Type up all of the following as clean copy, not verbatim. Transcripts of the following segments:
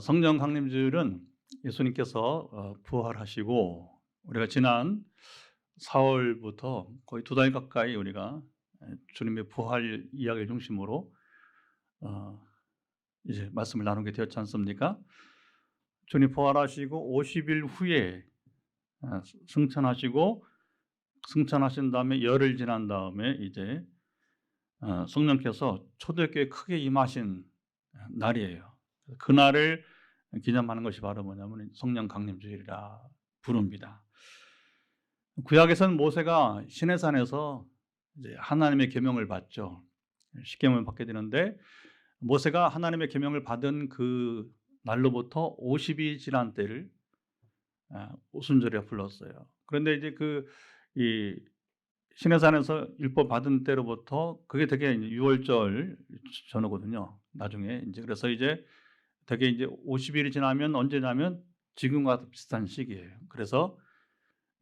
성령 강림주일은 예수님께서 부활하시고 우리가 지난 4월부터 거의 2달 가까이 우리가 주님의 부활 이야기를 중심으로 이제 말씀을 나누게 되었지 않습니까? 주님 부활하시고 50일 후에 승천하신 다음에 열흘 지난 다음에 이제 성령께서 초대교회에 크게 임하신 날이에요. 그날을 기념하는 것이 바로 뭐냐면 성령 강림주일이라 부릅니다. 구약에서는 모세가 시내산에서 이제 하나님의 계명을 받죠. 십계명을 받게 되는데 모세가 하나님의 계명을 받은 그 날로부터 50이 지난 때를 오순절이라 불렀어요. 그런데 이제 이 시내산에서 율법 받은 때로부터 그게 되게 이제 6월절 전후거든요. 나중에 이제 그래서 이제 되게 이제 50일이 지나면 언제냐면 지금과 비슷한 시기예요. 그래서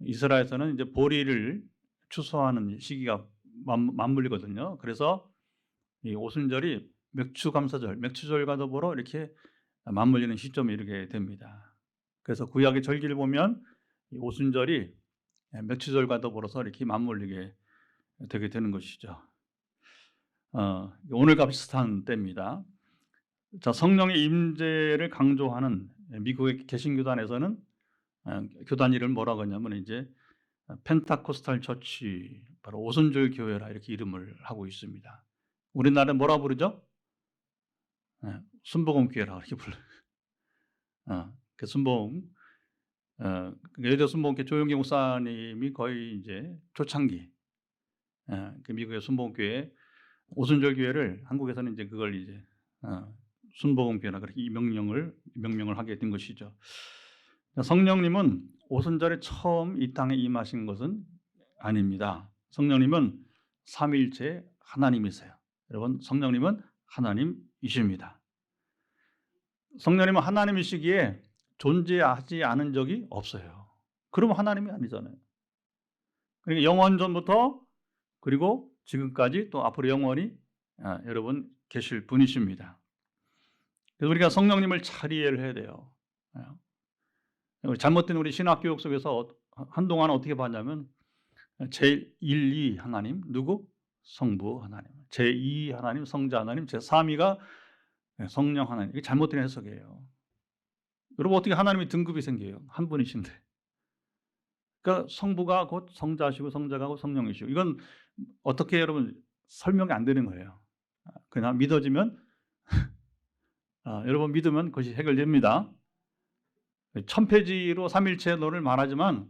이스라엘에서는 이제 보리를 추수하는 시기가 맞물리거든요. 그래서 이 오순절이 맥추감사절, 맥추절과 더불어 이렇게 맞물리는 시점에 이르게 됩니다. 그래서 구약의 절기를 보면 이 오순절이 맥추절과 더불어서 이렇게 맞물리게 되게 되는 것이죠. 오늘과 비슷한 때입니다. 자, 성령의 임재를 강조하는 미국의 개신교단에서는 교단 이름을 뭐라고 하냐면 이제 펜타코스탈 처치, 바로 오순절 교회라 이렇게 이름을 하고 있습니다. 우리나라는 뭐라 부르죠? 순복음 교회라 이렇게 불러요. 그 순복음, 예전 순복음교 조용기 목사님이 거의 이제 초창기 그 미국의 순복음 교회 오순절 교회를 한국에서는 이제 그걸 이제 순복음 교회라 그렇게 명명을 하게 된 것이죠. 성령님은 오순절에 처음 이 땅에 임하신 것은 아닙니다. 성령님은 삼위일체 하나님이세요. 여러분, 성령님은 하나님이십니다. 성령님은 하나님이시기에 존재하지 않은 적이 없어요. 그러면 하나님이 아니잖아요. 그러니까 영원 전부터 그리고 지금까지 또 앞으로 영원히 여러분 계실 분이십니다. 그래서 우리가 성령님을 잘 이해를 해야 돼요. 잘못된 우리 신학교육 속에서 한동안 어떻게 봤냐면 제1, 2 하나님, 누구? 성부 하나님. 제2 하나님, 성자 하나님, 제3위가 성령 하나님. 이게 잘못된 해석이에요. 여러분, 어떻게 하나님이 등급이 생겨요? 한 분이신데. 그러니까 성부가 곧 성자시고 성자가 곧 성령이시고, 이건 어떻게 여러분 설명이 안 되는 거예요. 그냥 믿어지면 여러분 믿으면 그것이 해결됩니다. 천폐지로 삼일체론을 말하지만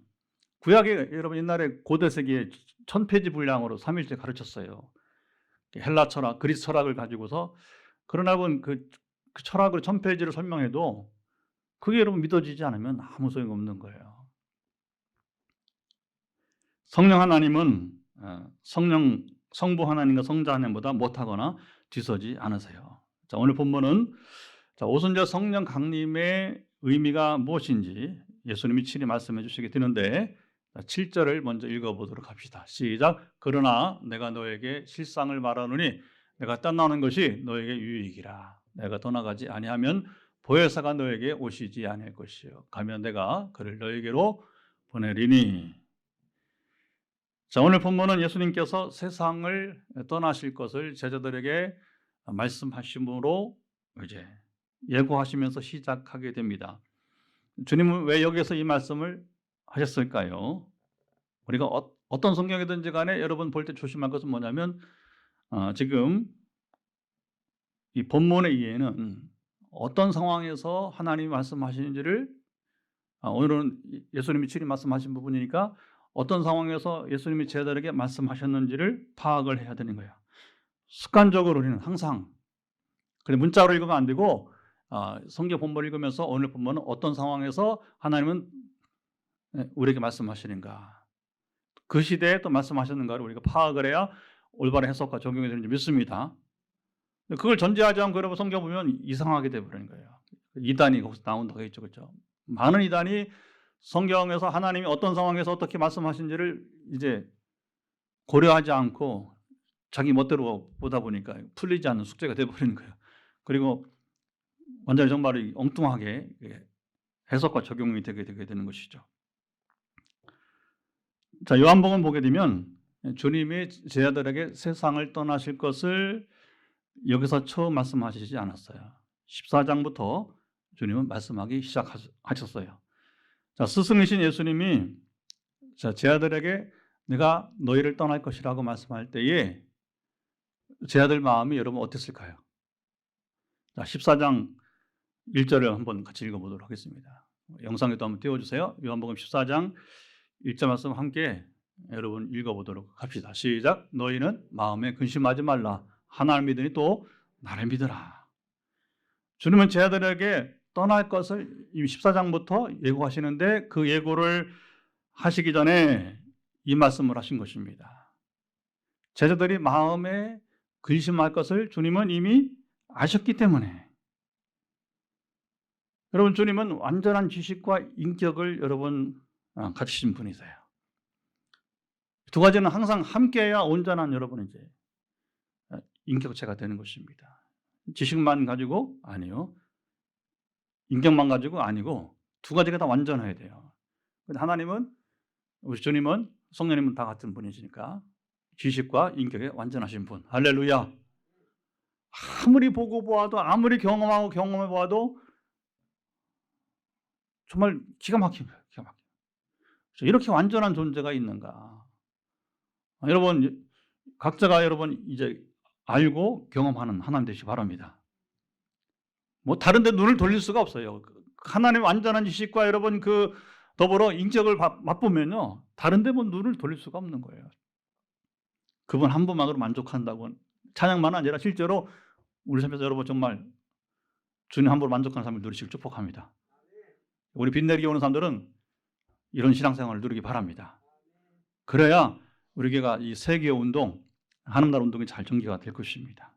구약에 여러분 옛날에 고대 세기에 천폐지 분량으로 삼일체 가르쳤어요. 헬라 철학, 그리스 철학을 가지고서. 그러나 여러분 그 철학으로 천폐지를 설명해도 그게 여러분 믿어지지 않으면 아무 소용 없는 거예요. 성령 하나님은 성부 하나님과 성자 하나님보다 못하거나 뒤서지 않으세요. 자, 오늘 본문은 오순절 성령 강림의 의미가 무엇인지 예수님이 친히 말씀해 주시게 되는데 7절을 먼저 읽어보도록 합시다. 시작. 그러나 내가 너에게 실상을 말하노니 내가 떠나는 것이 너에게 유익이라. 내가 떠나가지 아니하면 보혜사가 너에게 오시지 아니할 것이요 가면 내가 그를 너에게로 보내리니. 자, 오늘 본문은 예수님께서 세상을 떠나실 것을 제자들에게 말씀하심으로 이제 예고하시면서 시작하게 됩니다. 주님은 왜 여기서 이 말씀을 하셨을까요? 우리가 어떤 성경이든지 간에 여러분 볼 때 조심할 것은 뭐냐면 지금 이 본문의 이해는 어떤 상황에서 하나님이 말씀하시는지를 오늘은 예수님이 친히 말씀하신 부분이니까 어떤 상황에서 예수님이 제자들에게 말씀하셨는지를 파악을 해야 되는 거예요. 습관적으로 우리는 항상 그냥 문자로 읽으면 안 되고 성경 본문을 읽으면서 오늘 본문은 어떤 상황에서 하나님은 우리에게 말씀하시는가, 그 시대에 또 말씀하셨는가를 우리가 파악을 해야 올바른 해석과 적용이 되는지 믿습니다. 그걸 전제하지 않고 여러분 성경 보면 이상하게 되어버리는 거예요. 이단이 거기서 나온다고 했죠. 그렇죠? 많은 이단이 성경에서 하나님이 어떤 상황에서 어떻게 말씀하신지를 이제 고려하지 않고 자기 멋대로 보다 보니까 풀리지 않는 숙제가 되어버리는 거예요. 그리고 완전히 정말 엉뚱하게 해석과 적용이 되게 되는 것이죠. 자, 요한복음 보게 되면 주님이 제자들에게 세상을 떠나실 것을 여기서 처음 말씀하시지 않았어요. 14장부터 주님은 말씀하기 시작하셨어요. 자, 스승이신 예수님이 제자들에게 내가 너희를 떠날 것이라고 말씀할 때에 제자들 마음이 여러분 어땠을까요? 자, 14장 1절을 한번 같이 읽어보도록 하겠습니다. 영상에도 한번 띄워주세요. 요한복음 14장 1절 말씀 함께 여러분 읽어보도록 합시다. 시작. 너희는 마음에 근심하지 말라. 하나를 믿으니 또 나를 믿으라. 주님은 제자들에게 떠날 것을 이미 14장부터 예고하시는데 그 예고를 하시기 전에 이 말씀을 하신 것입니다. 제자들이 마음에 근심할 것을 주님은 이미 아셨기 때문에 여러분 주님은 완전한 지식과 인격을 여러분 가지신 분이세요. 두 가지는 항상 함께해야 온전한 여러분 이제 인격체가 되는 것입니다. 지식만 가지고 아니요. 인격만 가지고 아니고 두 가지가 다 완전해야 돼요. 하나님은 우리 주님은 성령님은 다 같은 분이시니까 지식과 인격에 완전하신 분. 할렐루야. 아무리 보고 보아도 아무리 경험해 보아도 정말 기가 막힌 거예요. 기가 막힌. 이렇게 완전한 존재가 있는가? 여러분 각자가 여러분 이제 알고 경험하는 하나님 되시기 바랍니다. 뭐 다른 데 눈을 돌릴 수가 없어요. 하나님의 완전한 지식과 여러분 더불어 인격을 맛보면요. 다른 데 뭐 눈을 돌릴 수가 없는 거예요. 그분 한 분만으로 만족한다고 찬양만 아니라 실제로 우리 삶에서 여러분 정말 주님 한 분으로 만족하는 삶을 누리시길 축복합니다. 우리 빚내리기 오는 사람들은 이런 신앙생활을 누리기 바랍니다. 그래야 우리 교회가 이 세계의 운동, 하늘나라 운동이 잘 전개가 될 것입니다.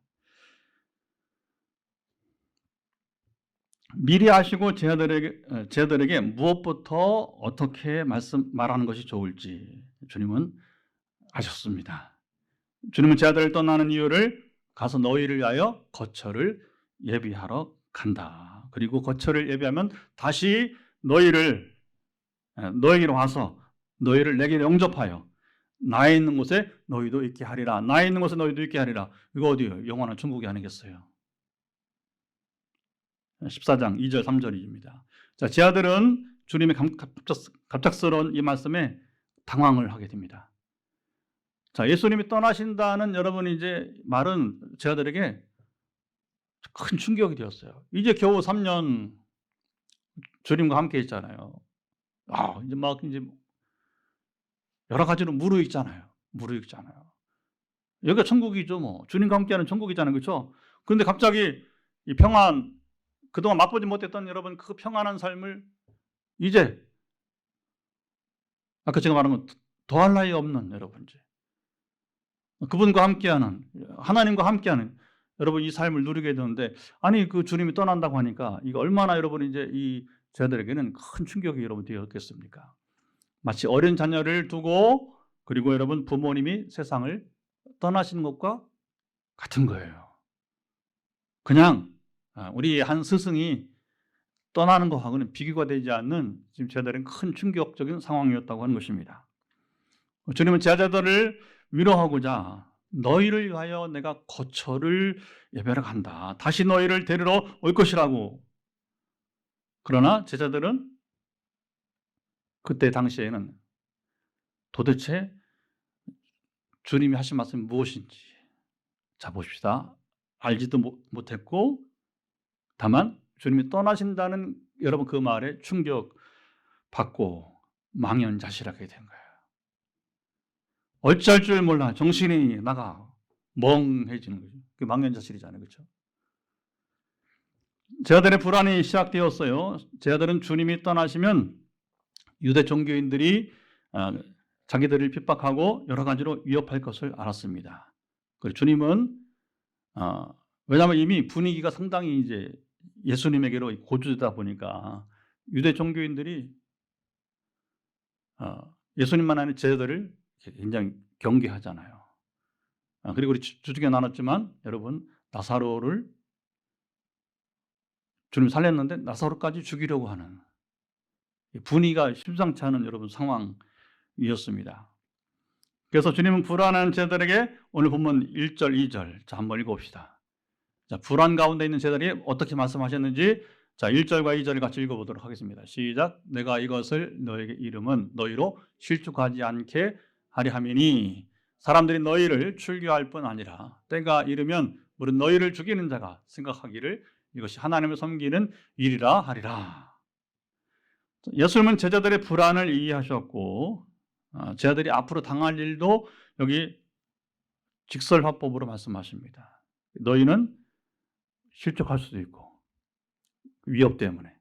미리 아시고 제자들에게 무엇부터 어떻게 말하는 것이 좋을지 주님은 아셨습니다. 주님은 제자들을 떠나는 이유를 가서 너희를 위하여 거처를 예비하러 간다. 그리고 거처를 예비하면 다시 너희에게로 와서 너희를 내게 영접하여 나에 있는 곳에 너희도 있게 하리라. 나에 있는 곳에 너희도 있게 하리라. 이거 어디요? 영원한 천국이 아니겠어요? 14장 2절 3절입니다. 자, 제자들은 주님의 갑작스러운 이 말씀에 당황을 하게 됩니다. 자, 예수님이 떠나신다는 여러분이 이제 말은 제자들에게 큰 충격이 되었어요. 이제 겨우 3년 주님과 함께 있잖아요. 이제 막 이제 여러 가지로 무르익잖아요. 여기가 천국이죠, 뭐. 주님과 함께하는 천국이잖아요, 그렇죠? 그런데 갑자기 이 평안, 그동안 맛보지 못했던 여러분 그 평안한 삶을 이제 아까 제가 말한 건 더할 나위 없는 여러분 이제 그분과 함께하는 하나님과 함께하는 여러분 이 삶을 누리게 되는데 아니 그 주님이 떠난다고 하니까 이거 얼마나 여러분 이제 이 저들에게는 큰 충격이 여러분 되었겠습니까? 마치 어린 자녀를 두고 그리고 여러분 부모님이 세상을 떠나시는 것과 같은 거예요. 그냥 우리 한 스승이 떠나는 것하고는 비교가 되지 않는 지금 제자들은 큰 충격적인 상황이었다고 하는 것입니다. 주님은 제자들을 위로하고자 너희를 위하여 내가 거처를 예배하러 간다. 다시 너희를 데리러 올 것이라고. 그러나 제자들은 그때 당시에는 도대체 주님이 하신 말씀이 무엇인지 자 봅시다. 알지도 못했고 다만 주님이 떠나신다는 여러분 그 말에 충격받고 망연자실하게 된 거예요. 어찌할 줄 몰라 정신이 나가 멍해지는 거죠. 그게 망연자실이잖아요. 그렇죠? 제자들의 불안이 시작되었어요. 제자들은 주님이 떠나시면 유대 종교인들이 자기들을 핍박하고 여러 가지로 위협할 것을 알았습니다. 그리고 주님은 왜냐하면 이미 분위기가 상당히 이제 예수님에게로 고조되다 보니까 유대 종교인들이 예수님만 아닌 제자들을 굉장히 경계하잖아요. 그리고 우리 주중에 나눴지만 여러분 나사로를 주님 살렸는데 나사로까지 죽이려고 하는 분위기가 심상치 않은 여러분 상황이었습니다. 그래서 주님은 불안한 제자들에게 오늘 본문 1절, 2절 자 한번 읽어봅시다. 자, 불안 가운데 있는 제자들이 어떻게 말씀하셨는지 자 1절과 2절을 같이 읽어보도록 하겠습니다. 시작. 내가 이것을 너에게 이름은 너희로 실족하지 않게 하려 함이니 사람들이 너희를 출교할 뿐 아니라 때가 이르면 물은 너희를 죽이는 자가 생각하기를 이것이 하나님을 섬기는 일이라 하리라. 예수님은 제자들의 불안을 이해하셨고 제자들이 앞으로 당할 일도 여기 직설화법으로 말씀하십니다. 너희는 실족할 수도 있고 위협 때문에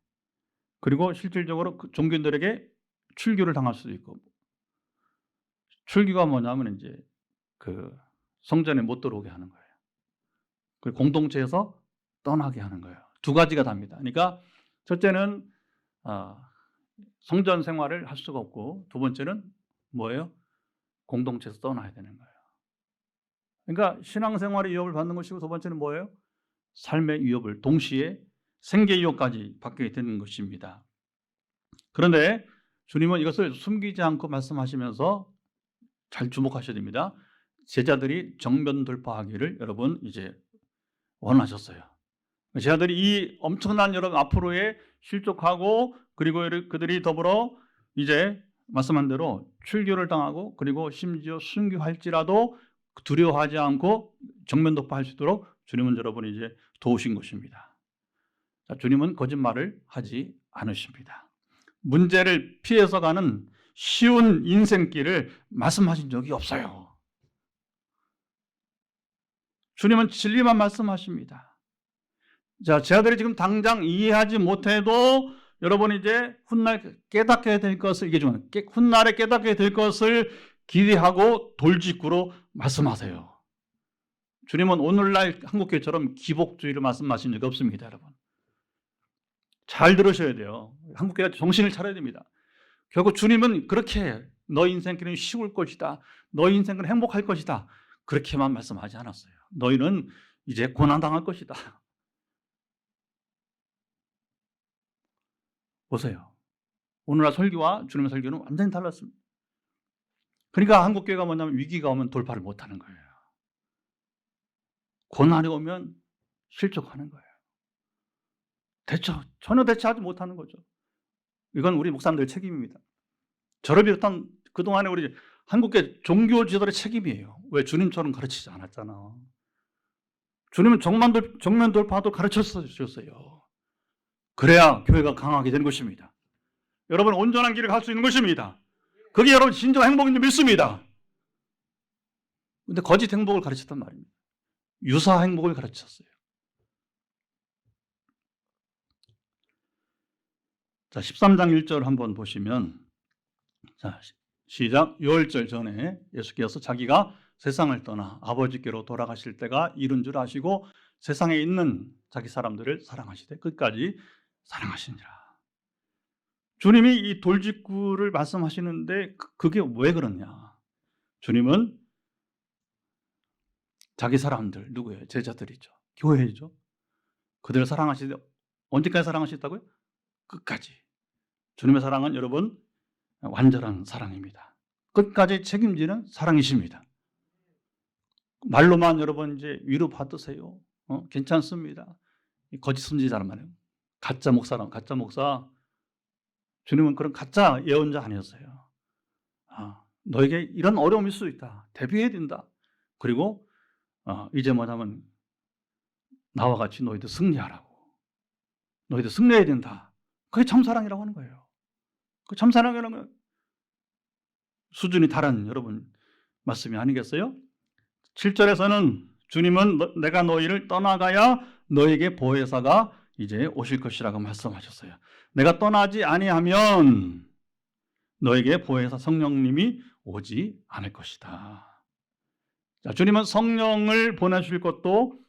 그리고 실질적으로 그 종교인들에게 출교를 당할 수도 있고 출교가 뭐냐면 이제 그 성전에 못 들어오게 하는 거예요. 그리고 공동체에서 떠나게 하는 거예요. 두 가지가 답니다. 그러니까 첫째는 성전 생활을 할 수가 없고 두 번째는 뭐예요? 공동체에서 떠나야 되는 거예요. 그러니까 신앙생활의 위협을 받는 것이고 두 번째는 뭐예요? 삶의 위협을 동시에 생계 위협까지 받게 되는 것입니다. 그런데 주님은 이것을 숨기지 않고 말씀하시면서 잘 주목하셔야 됩니다. 제자들이 정면 돌파하기를 여러분 이제 원하셨어요. 제자들이 이 엄청난 여러분 앞으로의 실족하고 그리고 그들이 더불어 이제 말씀한 대로 출교를 당하고 그리고 심지어 순교할지라도 두려워하지 않고 정면 돌파할 수 있도록 주님은 여러분 이제 도우신 것입니다. 주님은 거짓말을 하지 않으십니다. 문제를 피해서 가는 쉬운 인생길을 말씀하신 적이 없어요. 주님은 진리만 말씀하십니다. 자, 제자들이 지금 당장 이해하지 못해도 여러분 이제 훗날 깨닫게 될 것을 이게 중요해요. 훗날에 깨닫게 될 것을 기대하고 돌직구로 말씀하세요. 주님은 오늘날 한국교회처럼 기복주의를 말씀하신 적이 없습니다, 여러분. 잘 들으셔야 돼요. 한국교회가 정신을 차려야 됩니다. 결국 주님은 그렇게 너 인생길은 쉬울 것이다. 너 인생은 행복할 것이다. 그렇게만 말씀하지 않았어요. 너희는 이제 고난당할 것이다. 보세요. 오늘날 설교와 주님의 설교는 완전히 달랐습니다. 그러니까 한국교회가 뭐냐면 위기가 오면 돌파를 못하는 거예요. 고난이 오면 실족하는 거예요. 전혀 대처하지 못하는 거죠. 이건 우리 목사님들의 책임입니다. 저를 비롯한 그동안에 우리 한국교회 종교 지도자들의 책임이에요. 왜? 주님처럼 가르치지 않았잖아. 주님은 정면 돌파도 가르쳤어요. 그래야 교회가 강하게 되는 것입니다. 여러분 온전한 길을 갈 수 있는 것입니다. 그게 여러분 진정한 행복인 줄 믿습니다. 그런데 거짓 행복을 가르쳤단 말입니다. 유사 행복을 가르쳤어요. 자, 13장 1절 한번 보시면 자, 시작. 유월절 전에 예수께서 자기가 세상을 떠나 아버지께로 돌아가실 때가 이른 줄 아시고 세상에 있는 자기 사람들을 사랑하시되 끝까지 사랑하시니라. 주님이 이 돌직구를 말씀하시는데 그게 왜 그러냐? 주님은 자기 사람들 누구예요? 제자들이죠. 교회죠. 그들을 사랑하시되 언제까지 사랑하시다고요? 끝까지. 주님의 사랑은 여러분 완전한 사랑입니다. 끝까지 책임지는 사랑이십니다. 말로만 여러분 이제 위로 받으세요. 괜찮습니다. 거짓 선지자란 말이에요. 가짜 목사. 주님은 그런 가짜 예언자 아니었어요. 너에게 이런 어려움일 수 있다. 대비해야 된다. 그리고 이제 뭐냐면 나와 같이 너희도 승리하라고. 너희도 승리해야 된다. 그게 참사랑이라고 하는 거예요. 그 참사랑이라는 수준이 다른 여러분 말씀이 아니겠어요? 7절에서는 주님은 내가 너희를 떠나가야 너에게 보혜사가 이제 오실 것이라고 말씀하셨어요. 내가 떠나지 아니하면 너에게 보혜사 성령님이 오지 않을 것이다. 자, 주님은 성령을 보내주실 것도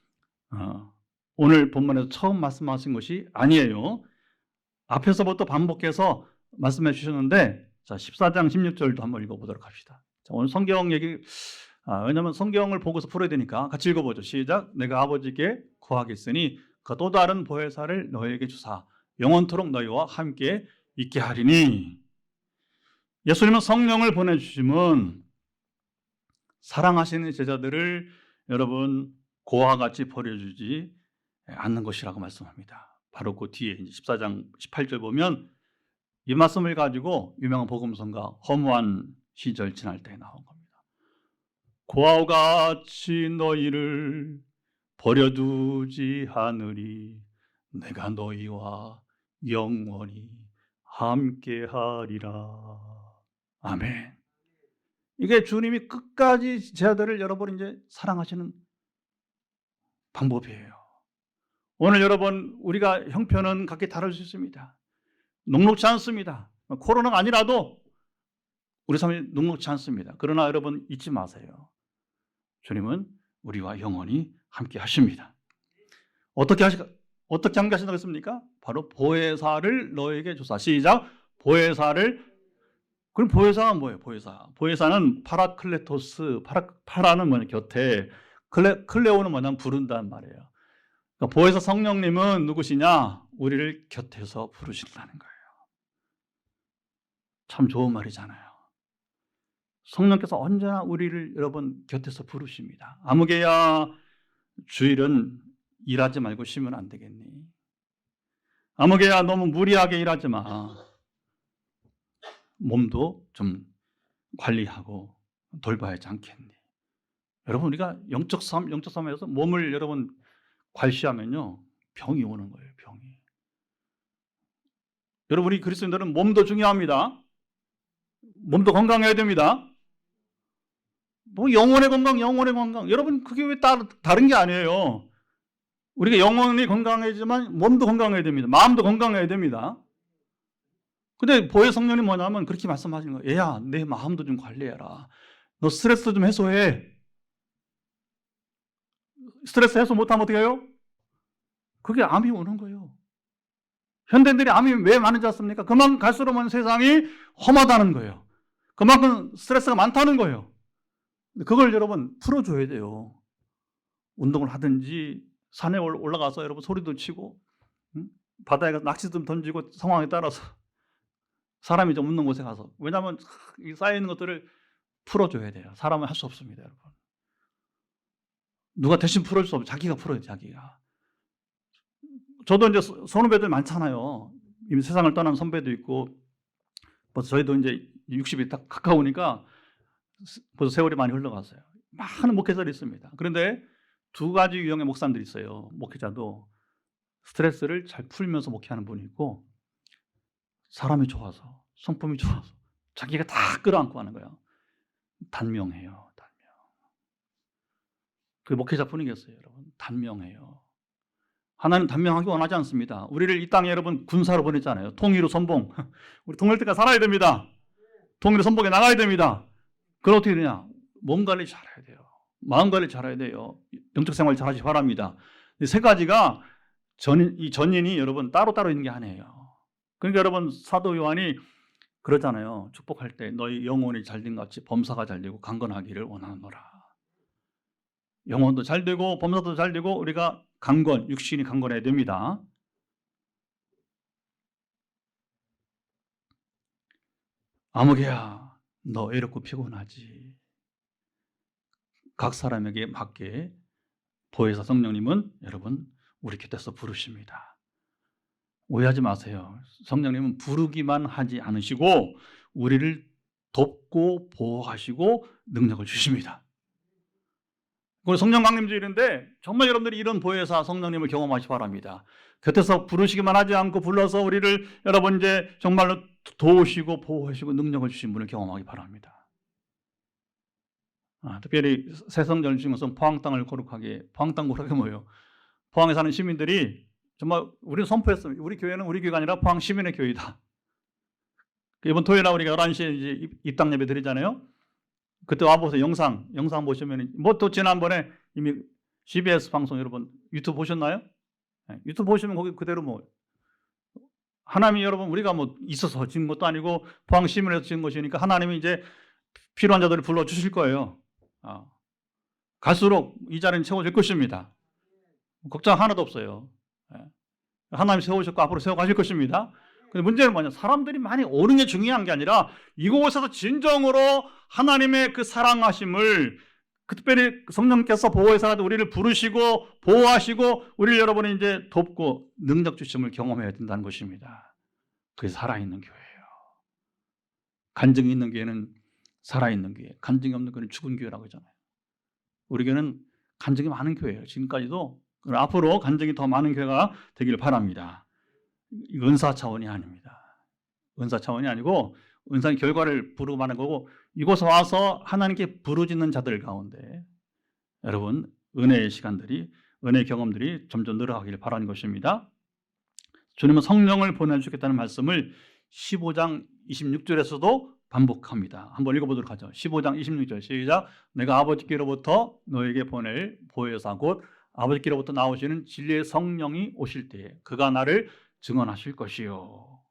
오늘 본문에서 처음 말씀하신 것이 아니에요. 앞에서부터 반복해서 말씀해 주셨는데 자, 14장 16절도 한번 읽어보도록 합시다. 자, 오늘 성경 얘기 왜냐하면 성경을 보고서 풀어야 되니까 같이 읽어보죠. 시작. 내가 아버지께 구하겠으니 그 또 다른 보혜사를 너희에게 주사 영원토록 너희와 함께 있게 하리니. 예수님은 성령을 보내주심은 사랑하시는 제자들을 여러분 고와 같이 버려주지 않는 것이라고 말씀합니다. 바로 그 뒤에 14장 18절 보면 이 말씀을 가지고 유명한 복음성가 허무한 시절 지날 때 나온 겁니다. 고와 같이 너희를 버려두지 않으리. 내가 너희와 영원히 함께하리라. 아멘. 이게 주님이 끝까지 제자들을 여러분 이제 사랑하시는 방법이에요. 오늘 여러분 우리가 형편은 각기 다를 수 있습니다. 녹록지 않습니다. 코로나가 아니라도 우리 삶이 녹록지 않습니다. 그러나 여러분 잊지 마세요. 주님은 우리와 영원히 함께 하십니다. 어떻게 함께 하신다고 했습니까? 바로 보혜사를 너에게 주사. 시작. 보혜사를. 그럼 보혜사가 뭐예요? 보혜사는 파라클레토스. 파라는 뭐냐? 곁에. 클레오는 뭐냐면 부른다는 말이에요. 그러니까 보혜사 성령님은 누구시냐? 우리를 곁에서 부르신다는 거예요. 참 좋은 말이잖아요. 성령께서 언제나 우리를 여러분 곁에서 부르십니다. 아무개야 주일은 일하지 말고 쉬면 안 되겠니? 아무개야 너무 무리하게 일하지 마. 몸도 좀 관리하고 돌봐야 하지 않겠니? 여러분 우리가 영적 삶에서 몸을 여러분 괄시하면요 병이 오는 거예요. 병이. 여러분 우리 그리스도인들은 몸도 중요합니다. 몸도 건강해야 됩니다. 뭐 영혼의 건강. 여러분 그게 왜 다른 게 아니에요. 우리가 영혼이 건강해야지만 몸도 건강해야 됩니다. 마음도 건강해야 됩니다. 근데 보혜 성령님 뭐냐면 그렇게 말씀하시는 거예요. 얘야 내 마음도 좀 관리해라. 너 스트레스 좀 해소해. 스트레스 해소 못하면 어떻게 해요? 그게 암이 오는 거예요. 현대인들이 암이 왜 많은지 아십니까? 그만큼 갈수록 세상이 험하다는 거예요. 그만큼 스트레스가 많다는 거예요. 그걸 여러분 풀어줘야 돼요. 운동을 하든지 산에 올라가서 여러분 소리도 치고 바다에 가서 낚시 좀 던지고 상황에 따라서 사람이 좀 웃는 곳에 가서. 왜냐하면 쌓여있는 것들을 풀어줘야 돼요. 사람은 할 수 없습니다. 여러분. 누가 대신 풀어줄 수 없어요. 자기가 풀어야 돼요. 자기가. 저도 이제 선후배들 많잖아요. 이미 세상을 떠난 선배도 있고 벌써 저희도 이제 60이 딱 가까우니까 벌써 세월이 많이 흘러갔어요. 많은 목회자들이 있습니다. 그런데 두 가지 유형의 목사님들이 있어요. 목회자도 스트레스를 잘 풀면서 목회하는 분이 있고 사람이 좋아서 성품이 좋아서 자기가 다 끌어안고 하는 거예요. 단명해요. 그 목회자뿐이 계세요. 여러분. 단명해요. 하나님 단명하기 원하지 않습니다. 우리를 이 땅에 여러분 군사로 보냈잖아요. 통일로 선봉. 우리 통일 때까지 살아야 됩니다. 통일로 선봉에 나가야 됩니다. 그럼 어떻게 되냐? 몸 관리 잘해야 돼요. 마음 관리 잘해야 돼요. 영적 생활 잘하시기 바랍니다. 이 세 가지가 이 전인이 여러분 따로따로 있는 게 아니에요. 그러니까 여러분 사도 요한이 그러잖아요. 축복할 때 너희 영혼이 잘된 것 같이 범사가 잘되고 강건하기를 원하노라. 영혼도 잘되고 범사도 잘되고 우리가 육신이 강건해야 됩니다. 아무개야 너 외롭고 피곤하지. 각 사람에게 맞게 보혜사 성령님은 여러분 우리 곁에서 부르십니다. 오해하지 마세요. 성령님은 부르기만 하지 않으시고 우리를 돕고 보호하시고 능력을 주십니다. 성령 강림주일인데 정말 여러분들이 이런 보혜사 성령님을 경험하시기 바랍니다. 곁에서 부르시기만 하지 않고 불러서 우리를 여러분 이제 정말로 도우시고 보호하시고 능력을 주신 분을 경험하기 바랍니다. 특별히 새성전 중에서 포항 땅을 거룩하게. 포항 땅 거룩하게 뭐예요? 포항에 사는 시민들이 정말 우리는 선포했습니다. 우리 교회는 우리 교회가 아니라 포항 시민의 교회다. 이번 토요일날 우리가 11시에 이제 입당 예배 드리잖아요. 그때 와보세요. 영상 보시면 뭐 또 지난번에 이미 CBS 방송 여러분 유튜브 보셨나요? 네, 유튜브 보시면 거기 그대로 뭐 하나님이 여러분 우리가 뭐 있어서 지은 것도 아니고 포항 시민에서 지은 것이니까 하나님이 이제 필요한 자들을 불러 주실 거예요. 갈수록 이 자리는 채워질 것입니다. 걱정 하나도 없어요. 예. 하나님 세우셨고 앞으로 세워가실 것입니다. 근데 문제는 뭐냐? 사람들이 많이 오는 게 중요한 게 아니라 이곳에서 진정으로 하나님의 그 사랑하심을 특별히 성령께서 보호해서 우리를 부르시고 보호하시고 우리를 여러분이 이제 돕고 능력 주심을 경험해야 된다는 것입니다. 그게 살아있는 교회예요. 간증이 있는 교회는 살아있는 교회, 간증이 없는 교회는 죽은 교회라고 하잖아요. 우리 교회는 간증이 많은 교회예요. 지금까지도. 앞으로 간증이 더 많은 교회가 되기를 바랍니다. 은사 차원이 아닙니다. 은사 차원이 아니고 은사의 결과를 부르고 마는 거고, 이곳에 와서 하나님께 부르짖는 자들 가운데 여러분 은혜의 시간들이, 은혜의 경험들이 점점 늘어가기를 바라는 것입니다. 주님은 성령을 보내주겠다는 말씀을 15장 26절에서도 반복합니다. 한번 읽어보도록 하죠. 15장 26절 시작. 내가 아버지께로부터 너에게 보낼 보혜사 곧 아버지께로부터 나오시는 진리의 성령이 오실 때에 그가 나를 증언하실 것이요.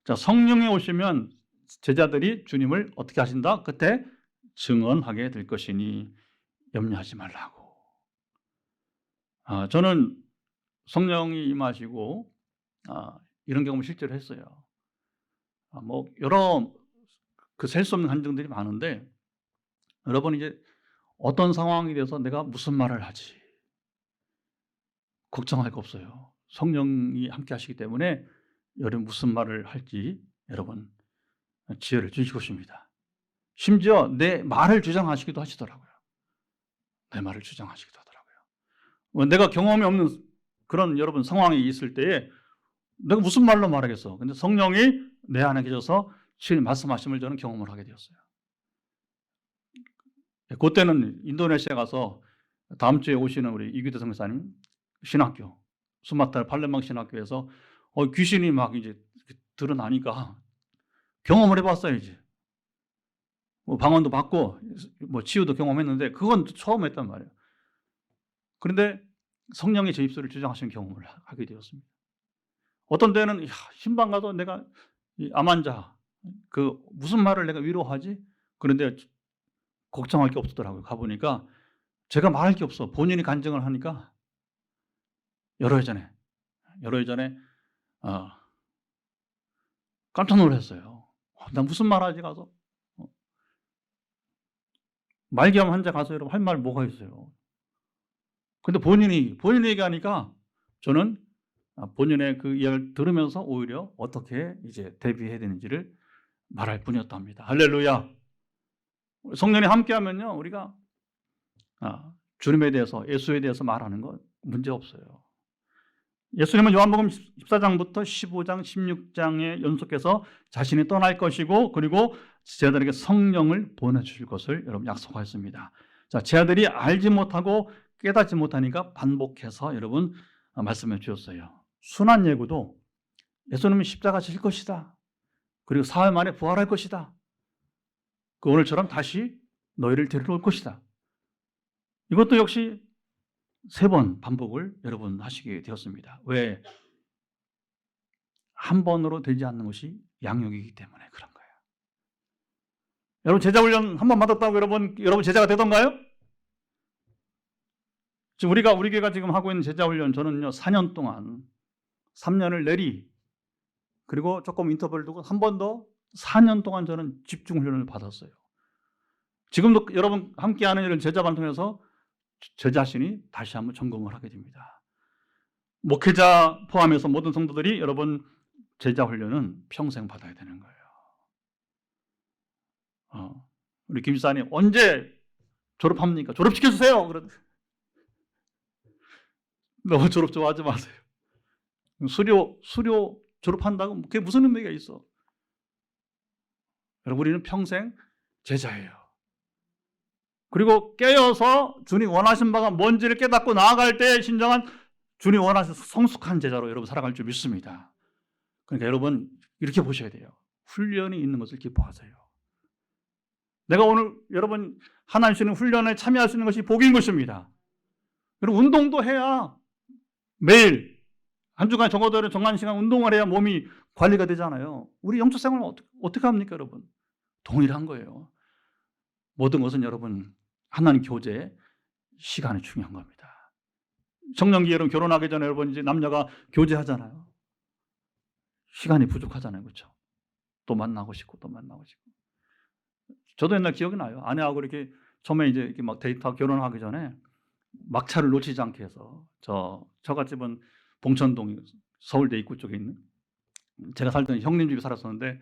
자, 성령이 오시면 제자들이 주님을 어떻게 하신다? 그때 증언하게 될 것이니 염려하지 말라고. 저는 성령이 임하시고 이런 경험을 실제로 했어요. 뭐 여러 그 셀 수 없는 간증들이 많은데, 여러분 이제 어떤 상황이 돼서 내가 무슨 말을 하지 걱정할 거 없어요. 성령이 함께 하시기 때문에 여러분 무슨 말을 할지 여러분 지혜를 주시고 싶습니다. 심지어 내 말을 주장하시기도 하시더라고요. 내 말을 주장하시기도 하더라고요. 내가 경험이 없는 그런 여러분 상황이 있을 때에 내가 무슨 말로 말하겠어. 근데 성령이 내 안에 계셔서 친히 말씀하심을 저는 경험을 하게 되었어요. 그때는 인도네시아 가서 다음 주에 오시는 우리 이규대 선교사님 신학교, 수마트라 팔렘방 신학교에서 귀신이 막 이제 드러나니까 경험을 해봤어요. 이제 뭐 방언도 받고 뭐 치유도 경험했는데 그건 처음 했단 말이에요. 그런데 성령이 제 입술을 주장하시는 경험을 하게 되었습니다. 어떤 때는 신방 가도 내가 암 환자 그 무슨 말을 내가 위로하지? 그런데 걱정할 게 없더라고요. 가보니까 제가 말할 게 없어. 본인이 간증을 하니까 여러 해 전에 깜짝 놀랐어요. 나 무슨 말하지 가서 말기암 환자 가서 여러분 할 말 뭐가 있어요? 근데 본인이 얘기하니까 저는 본인의 그 이야기를 들으면서 오히려 어떻게 이제 대비해야 되는지를 말할 뿐이었답니다. 할렐루야. 성령이 함께하면요 우리가 주님에 대해서, 예수에 대해서 말하는 건 문제 없어요. 예수님은 요한복음 14장부터 15장, 16장에 연속해서 자신이 떠날 것이고 그리고 제자들에게 성령을 보내주실 것을 여러분 약속하였습니다. 자, 제자들이 알지 못하고 깨닫지 못하니까 반복해서 여러분 말씀해 주셨어요. 순환 예고도 예수님이 십자가 질 것이다. 그리고 사흘 만에 부활할 것이다. 그 오늘처럼 다시 너희를 데리러 올 것이다. 이것도 역시 3번 반복을 여러분 하시게 되었습니다. 왜? 한 번으로 되지 않는 것이 양육이기 때문에 그런 거예요. 여러분 제자 훈련 한 번 받았다고 여러분 제자가 되던가요? 지금 우리 교회가 지금 하고 있는 제자 훈련 저는요 4년 동안 3년을 내리 그리고 조금 인터벌을 두고 한 번 더 4년 동안 저는 집중 훈련을 받았어요. 지금도 여러분 함께하는 이런 제자반 통해서 제 자신이 다시 한번 점검을 하게 됩니다. 목회자 포함해서 모든 성도들이 여러분 제자 훈련은 평생 받아야 되는 거예요. 우리 김 지사님 언제 졸업합니까? 졸업시켜주세요. 너무 졸업 좋아하지 마세요. 수료 졸업한다고 그게 무슨 의미가 있어? 여러분 우리는 평생 제자예요. 그리고 깨어서 주님 원하신 바가 뭔지를 깨닫고 나아갈 때 진정한 주님 원하신 성숙한 제자로 여러분 살아갈 줄 믿습니다. 그러니까 여러분 이렇게 보셔야 돼요. 훈련이 있는 것을 기뻐하세요. 내가 오늘 여러분 하나님 주시는 훈련에 참여할 수 있는 것이 복인 것입니다. 여러분 운동도 해야 매일 한 주간 적어도 정한 시간 운동을 해야 몸이 관리가 되잖아요. 우리 영적 생활은 어떻게 합니까 여러분? 동일한 거예요. 모든 것은 여러분 하나님 교제 시간이 중요한 겁니다. 청년기 여러분 결혼하기 전에 여러분 이제 남녀가 교제하잖아요. 시간이 부족하잖아요. 그렇죠? 또 만나고 싶고 또 만나고 싶고. 저도 옛날 기억이 나요. 아내하고 이렇게 처음에 이제 이렇게 막 데이트하고 결혼하기 전에 막차를 놓치지 않게 해서 처갓집은 봉천동 서울대 입구 쪽에 있는 제가 살던 형님 집에 살았었는데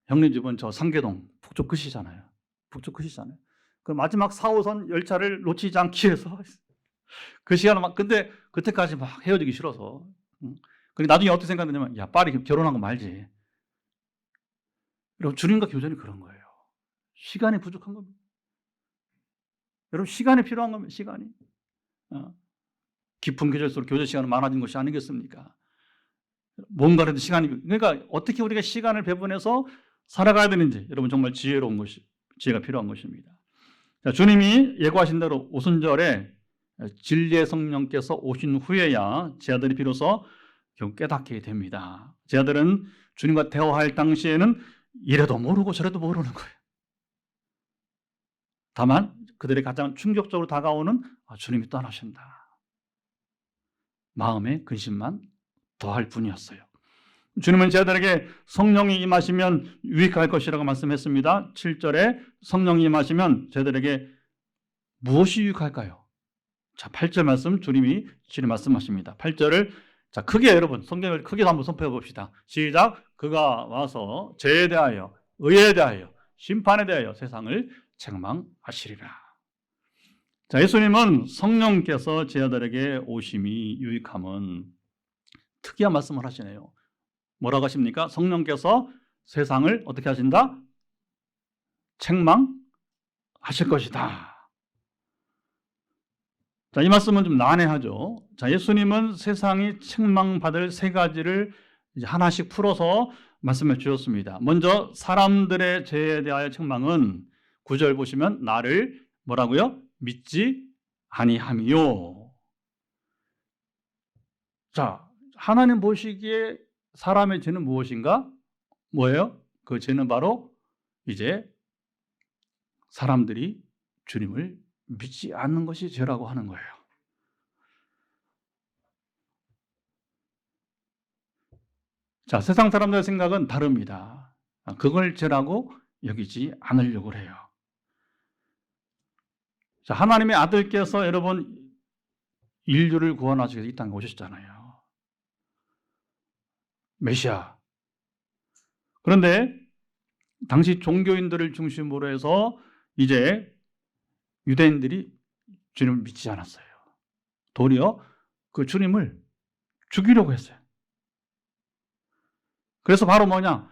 형님 집은 저 상계동 북쪽 끝이잖아요. 북쪽 끝이잖아요. 그 마지막 4호선 열차를 놓치지 않기 위해서 그 시간을 막 근데 그때까지 막 헤어지기 싫어서 그리고 나중에 어떻게 생각했냐면 야 빨리 결혼하고 말지. 여러분 주님과 교제는 그런 거예요. 시간이 부족한 겁니다. 여러분 시간이 필요한 겁니다. 시간이. 깊은 교제 속으로 교제 시간은 많아진 것이 아니겠습니까? 뭔가라도 시간이 그러니까 어떻게 우리가 시간을 배분해서 살아가야 되는지 여러분 정말 지혜가 필요한 것입니다. 자, 주님이 예고하신 대로 오순절에 진리의 성령께서 오신 후에야 제 아들이 비로소 깨닫게 됩니다. 제 아들은 주님과 대화할 당시에는 이래도 모르고 저래도 모르는 거예요. 다만 그들의 가장 충격적으로 다가오는 주님이 떠나신다. 마음의 근심만 더할 뿐이었어요. 주님은 제 아들에게 성령이 임하시면 유익할 것이라고 말씀했습니다. 7절에 성령이 임하시면 제 아들에게 무엇이 유익할까요? 자, 8절 말씀 주님이 말씀하십니다. 8절을 자, 크게 여러분 성경을 크게 한번 선포해 봅시다. 시작. 그가 와서 죄에 대하여 의에 대하여 심판에 대하여 세상을 책망하시리라. 자, 예수님은 성령께서 제 아들에게 오심이 유익함은 특이한 말씀을 하시네요. 뭐라고 하십니까? 성령께서 세상을 어떻게 하신다? 책망하실 것이다. 자, 이 말씀은 좀 난해하죠. 자, 예수님은 세상이 책망받을 세 가지를 이제 하나씩 풀어서 말씀해 주셨습니다. 먼저 사람들의 죄에 대하여 책망은 9절 보시면 나를 뭐라고요? 믿지 아니함이요. 자, 하나님 보시기에 사람의 죄는 무엇인가? 뭐예요? 그 죄는 바로 이제 사람들이 주님을 믿지 않는 것이 죄라고 하는 거예요. 자, 세상 사람들의 생각은 다릅니다. 그걸 죄라고 여기지 않으려고 해요. 자, 하나님의 아들께서 여러분 인류를 구원하시기 위해서 이 땅에 오셨잖아요. 메시아. 그런데 당시 종교인들을 중심으로 해서 이제 유대인들이 주님을 믿지 않았어요. 도리어 그 주님을 죽이려고 했어요. 그래서 바로 뭐냐?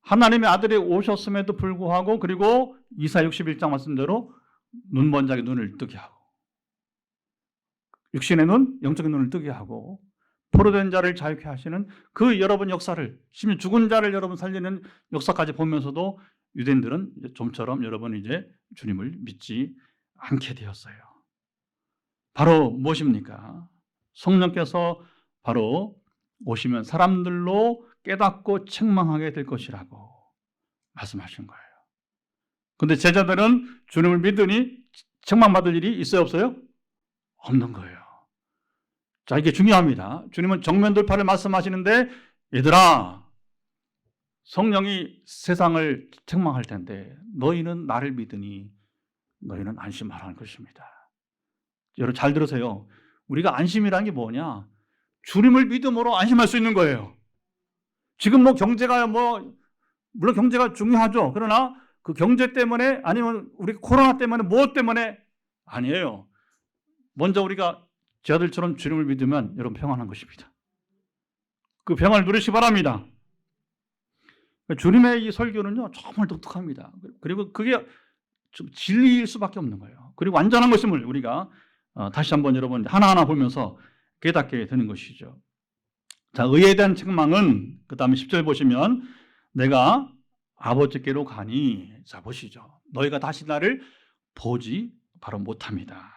하나님의 아들이 오셨음에도 불구하고 그리고 이사야 61장 말씀대로 눈먼 자에게 눈을 뜨게 하고 육신의 눈, 영적인 눈을 뜨게 하고 포로된 자를 자유케 하시는 그 여러분 역사를 심지어 죽은 자를 여러분 살리는 역사까지 보면서도 유대인들은 좀처럼 여러분 이제 주님을 믿지 않게 되었어요. 바로 무엇입니까? 성령께서 바로 오시면 사람들로 깨닫고 책망하게 될 것이라고 말씀하신 거예요. 그런데 제자들은 주님을 믿으니 책망받을 일이 있어요, 없어요? 없는 거예요. 자, 이게 중요합니다. 주님은 정면 돌파를 말씀하시는데 얘들아, 성령이 세상을 책망할 텐데 너희는 나를 믿으니 너희는 안심하라는 것입니다. 여러분 잘 들으세요. 우리가 안심이라는 게 뭐냐? 주님을 믿음으로 안심할 수 있는 거예요. 지금 뭐 경제가 물론 경제가 중요하죠. 그러나 그 경제 때문에 아니면 우리 코로나 때문에 무엇 때문에 아니에요. 먼저 우리가 제 아들처럼 주님을 믿으면 여러분 평안한 것입니다. 그 평안을 누리시기 바랍니다. 주님의 이 설교는요 정말 독특합니다. 그리고 그게 좀 진리일 수밖에 없는 거예요. 그리고 완전한 것임을 우리가 다시 한번 여러분 하나하나 보면서 깨닫게 되는 것이죠. 자, 의에 대한 책망은 그 다음에 10절 보시면 내가 아버지께로 가니 자 보시죠. 너희가 다시 나를 보지 바로 못합니다.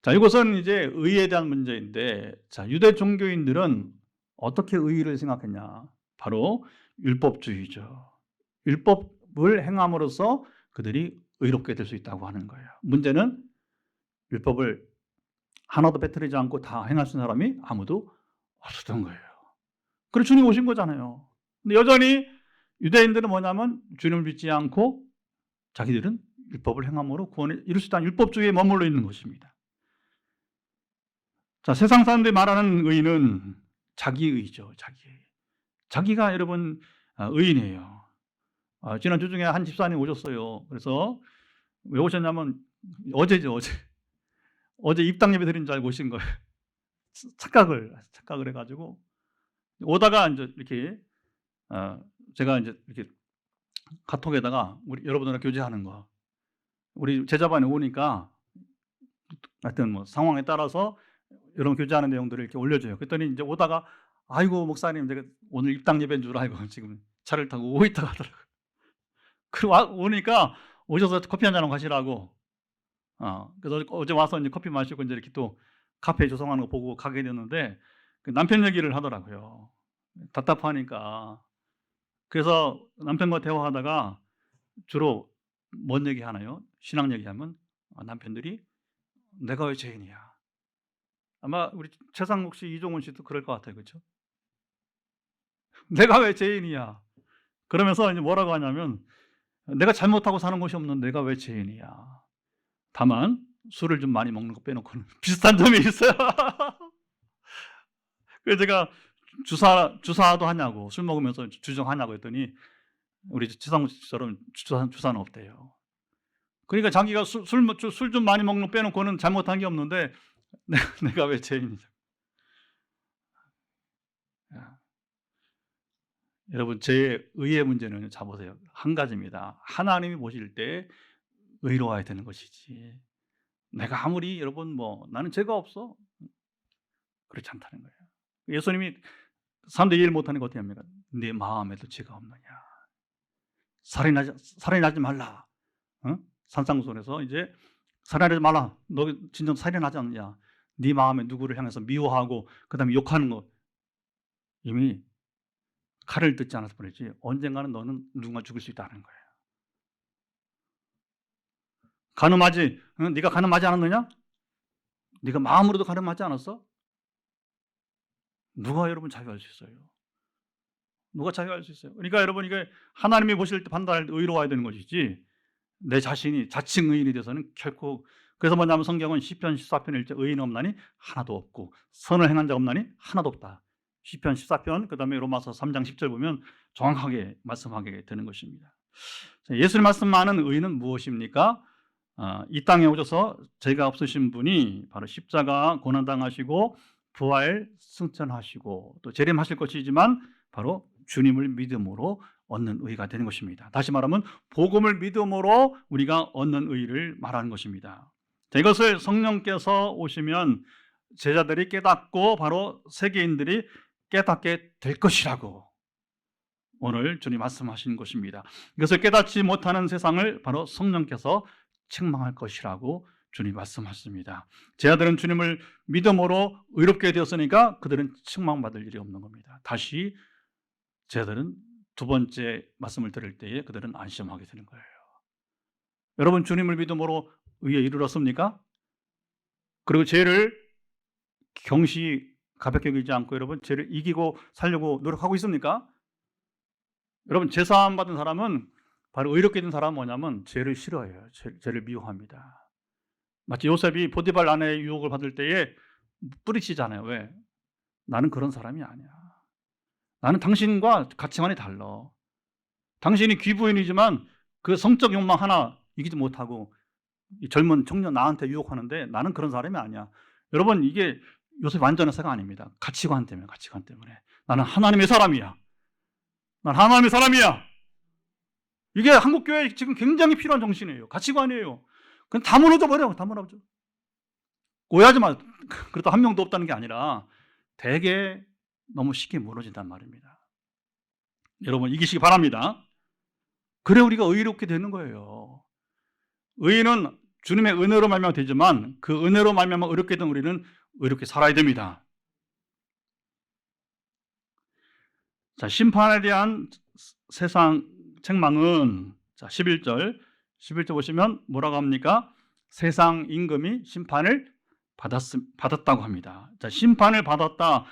자, 이것은 이제 의에 대한 문제인데 자, 유대 종교인들은 어떻게 의의를 생각했냐? 바로 율법주의죠. 율법을 행함으로써 그들이 의롭게 될 수 있다고 하는 거예요. 문제는 율법을 하나도 빼뜨리지 않고 다 행할 수 있는 사람이 아무도 없었던 거예요. 그래서 주님 오신 거잖아요. 근데 여전히 유대인들은 뭐냐면 주님을 믿지 않고 자기들은 율법을 행함으로 구원을 이룰 수 있다는 율법주의에 머물러 있는 것입니다. 자, 세상 사람들이 말하는 의는 자기의죠. 자기가 여러분 의인이에요. 지난 주 중에 한 집사님 오셨어요. 그래서 왜 오셨냐면 어제죠. 어제 입당 예배 드린 줄 알고 오신 거예요. 착각을 해가지고 오다가 이제 이렇게 제가 이제 이렇게 카톡에다가 우리 여러분들과 교제하는 거, 우리 제자반에 오니까 하여튼 뭐 상황에 따라서 여러분 교제하는 내용들을 이렇게 올려줘요. 그랬더니 이제 오다가 아이고 목사님 제가 오늘 입당 예배인 줄 알고 지금 차를 타고 오고 있다고 하더라고요. 그리고 오니까 오셔서 커피 한잔 하고 가시라고. 그래서 어제 와서 이제 커피 마시고 이제 이렇게 또 카페 조성하는 거 보고 가게 됐는데 그 남편 얘기를 하더라고요. 답답하니까. 그래서 남편과 대화하다가 주로 뭔 얘기 하나요? 신앙 얘기하면 남편들이 내가 왜 죄인이야? 아마 우리 최상국 씨, 이종훈 씨도 그럴 것 같아요. 그렇죠? 내가 왜 죄인이야? 그러면서 이제 뭐라고 하냐면 내가 잘못하고 사는 것이 없는 내가 왜 죄인이야? 다만 술을 좀 많이 먹는 거 빼놓고는 비슷한 점이 있어요. 그래서 제가 주사도 하냐고, 술 먹으면서 주정하냐고 했더니 우리 최상국 씨처럼 주사는 없대요. 그러니까 자기가 술 좀 많이 먹는 거 빼놓고는 잘못한 게 없는데 내가 왜 죄인이냐. 여러분 제 의의 문제는 자 보세요. 한 가지입니다. 하나님이 보실 때 의로워야 되는 것이지 내가 아무리 여러분 뭐 나는 죄가 없어 그렇지 않다는 거예요. 예수님이 사람들이 이해를 못하는 거 어떻게 합니까? 네 마음에도 죄가 없느냐. 살인하지 말라. 산상수훈에서 이제 살인하지 말라. 너 진정 살인하지 않느냐. 네 마음에 누구를 향해서 미워하고 그다음에 욕하는 거 이미 칼을 듣지 않아서 그랬지 언젠가는 너는 누군가 죽일 수 있다는 거예요. 간음하지? 네가 간음하지 않았느냐? 네가 마음으로도 간음하지 않았어? 누가 여러분 자유할 수 있어요? 누가 자유할 수 있어요? 그러니까 여러분 이게 하나님이 보실 때 판단할 때 의로워야 되는 것이지 내 자신이 자칭 의인이 돼서는 결코. 그래서 뭐냐면 성경은 시편 14편 1절 의인 없나니 하나도 없고 선을 행한 자 없나니 하나도 없다. 시편 14편 그다음에 로마서 3장 10절 보면 정확하게 말씀하게 되는 것입니다. 예수님 말씀하는 의인은 무엇입니까? 이 땅에 오셔서 죄가 없으신 분이 바로 십자가 고난당하시고 부활 승천하시고 또 재림하실 것이지만 바로 주님을 믿음으로 얻는 의가 되는 것입니다. 다시 말하면 복음을 믿음으로 우리가 얻는 의를 말하는 것입니다. 자, 이것을 성령께서 오시면 제자들이 깨닫고 바로 세계인들이 깨닫게 될 것이라고 오늘 주님 말씀하신 것입니다. 이것을 깨닫지 못하는 세상을 바로 성령께서 책망할 것이라고 주님 말씀하십니다. 제자들은 주님을 믿음으로 의롭게 되었으니까 그들은 책망받을 일이 없는 겁니다. 다시 제자들은 두 번째 말씀을 들을 때에 그들은 안심하게 되는 거예요. 여러분 주님을 믿음으로 의에 이르렀습니까? 그리고 죄를 경시 가볍게 여기지 않고 여러분 죄를 이기고 살려고 노력하고 있습니까? 여러분 제사함 받은 사람은 바로 의롭게 된 사람은 뭐냐면 죄를 싫어해요. 죄를 미워합니다. 마치 요셉이 보디발 아내의 유혹을 받을 때에 뿌리치잖아요. 왜? 나는 그런 사람이 아니야. 나는 당신과 가치관이 달라. 당신이 귀부인이지만 그 성적 욕망 하나 이기지 못하고 이 젊은 청년 나한테 유혹하는데 나는 그런 사람이 아니야. 여러분 이게 요셉 완전한 새가 아닙니다. 가치관 때문에. 나는 하나님의 사람이야. 난 하나님의 사람이야. 이게 한국교회에 지금 굉장히 필요한 정신이에요. 가치관이에요. 그냥 다 무너져 버려. 다 무너져. 오해하지 마. 그렇다 한 명도 없다는 게 아니라 되게 너무 쉽게 무너진단 말입니다. 여러분 이기시기 바랍니다. 그래 우리가 의롭게 되는 거예요. 의는 주님의 은혜로 말미암아 되지만 그 은혜로 말미암아 의롭게 된 우리는 의롭게 살아야 됩니다. 자, 심판에 대한 세상 책망은 자, 11절 보시면 뭐라고 합니까? 세상 임금이 심판을 받았다고 합니다. 자, 심판을 받았다.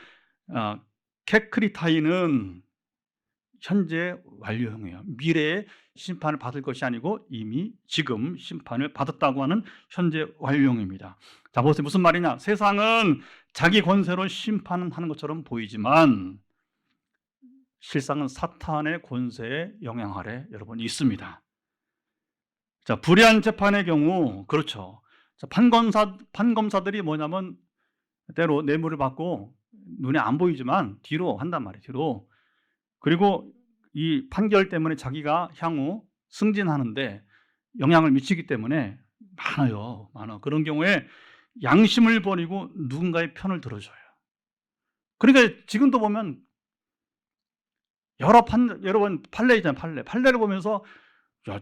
케크리타이는 현재 완료형이에요. 미래에 심판을 받을 것이 아니고 이미 지금 심판을 받았다고 하는 현재 완료형입니다. 자, 보세요. 무슨 말이냐? 세상은 자기 권세로 심판하는 것처럼 보이지만 실상은 사탄의 권세에 영향 아래 여러분 있습니다. 자, 불의한 재판의 경우 그렇죠. 자, 판검사들이 뭐냐면 때로 뇌물을 받고 눈에 안 보이지만 뒤로 한단 말이에요. 뒤로. 그리고 이 판결 때문에 자기가 향후 승진하는데 영향을 미치기 때문에 많아요. 그런 경우에 양심을 버리고 누군가의 편을 들어줘요. 그러니까 지금도 보면 여러 번 판례 있잖아요. 판례를 보면서 야,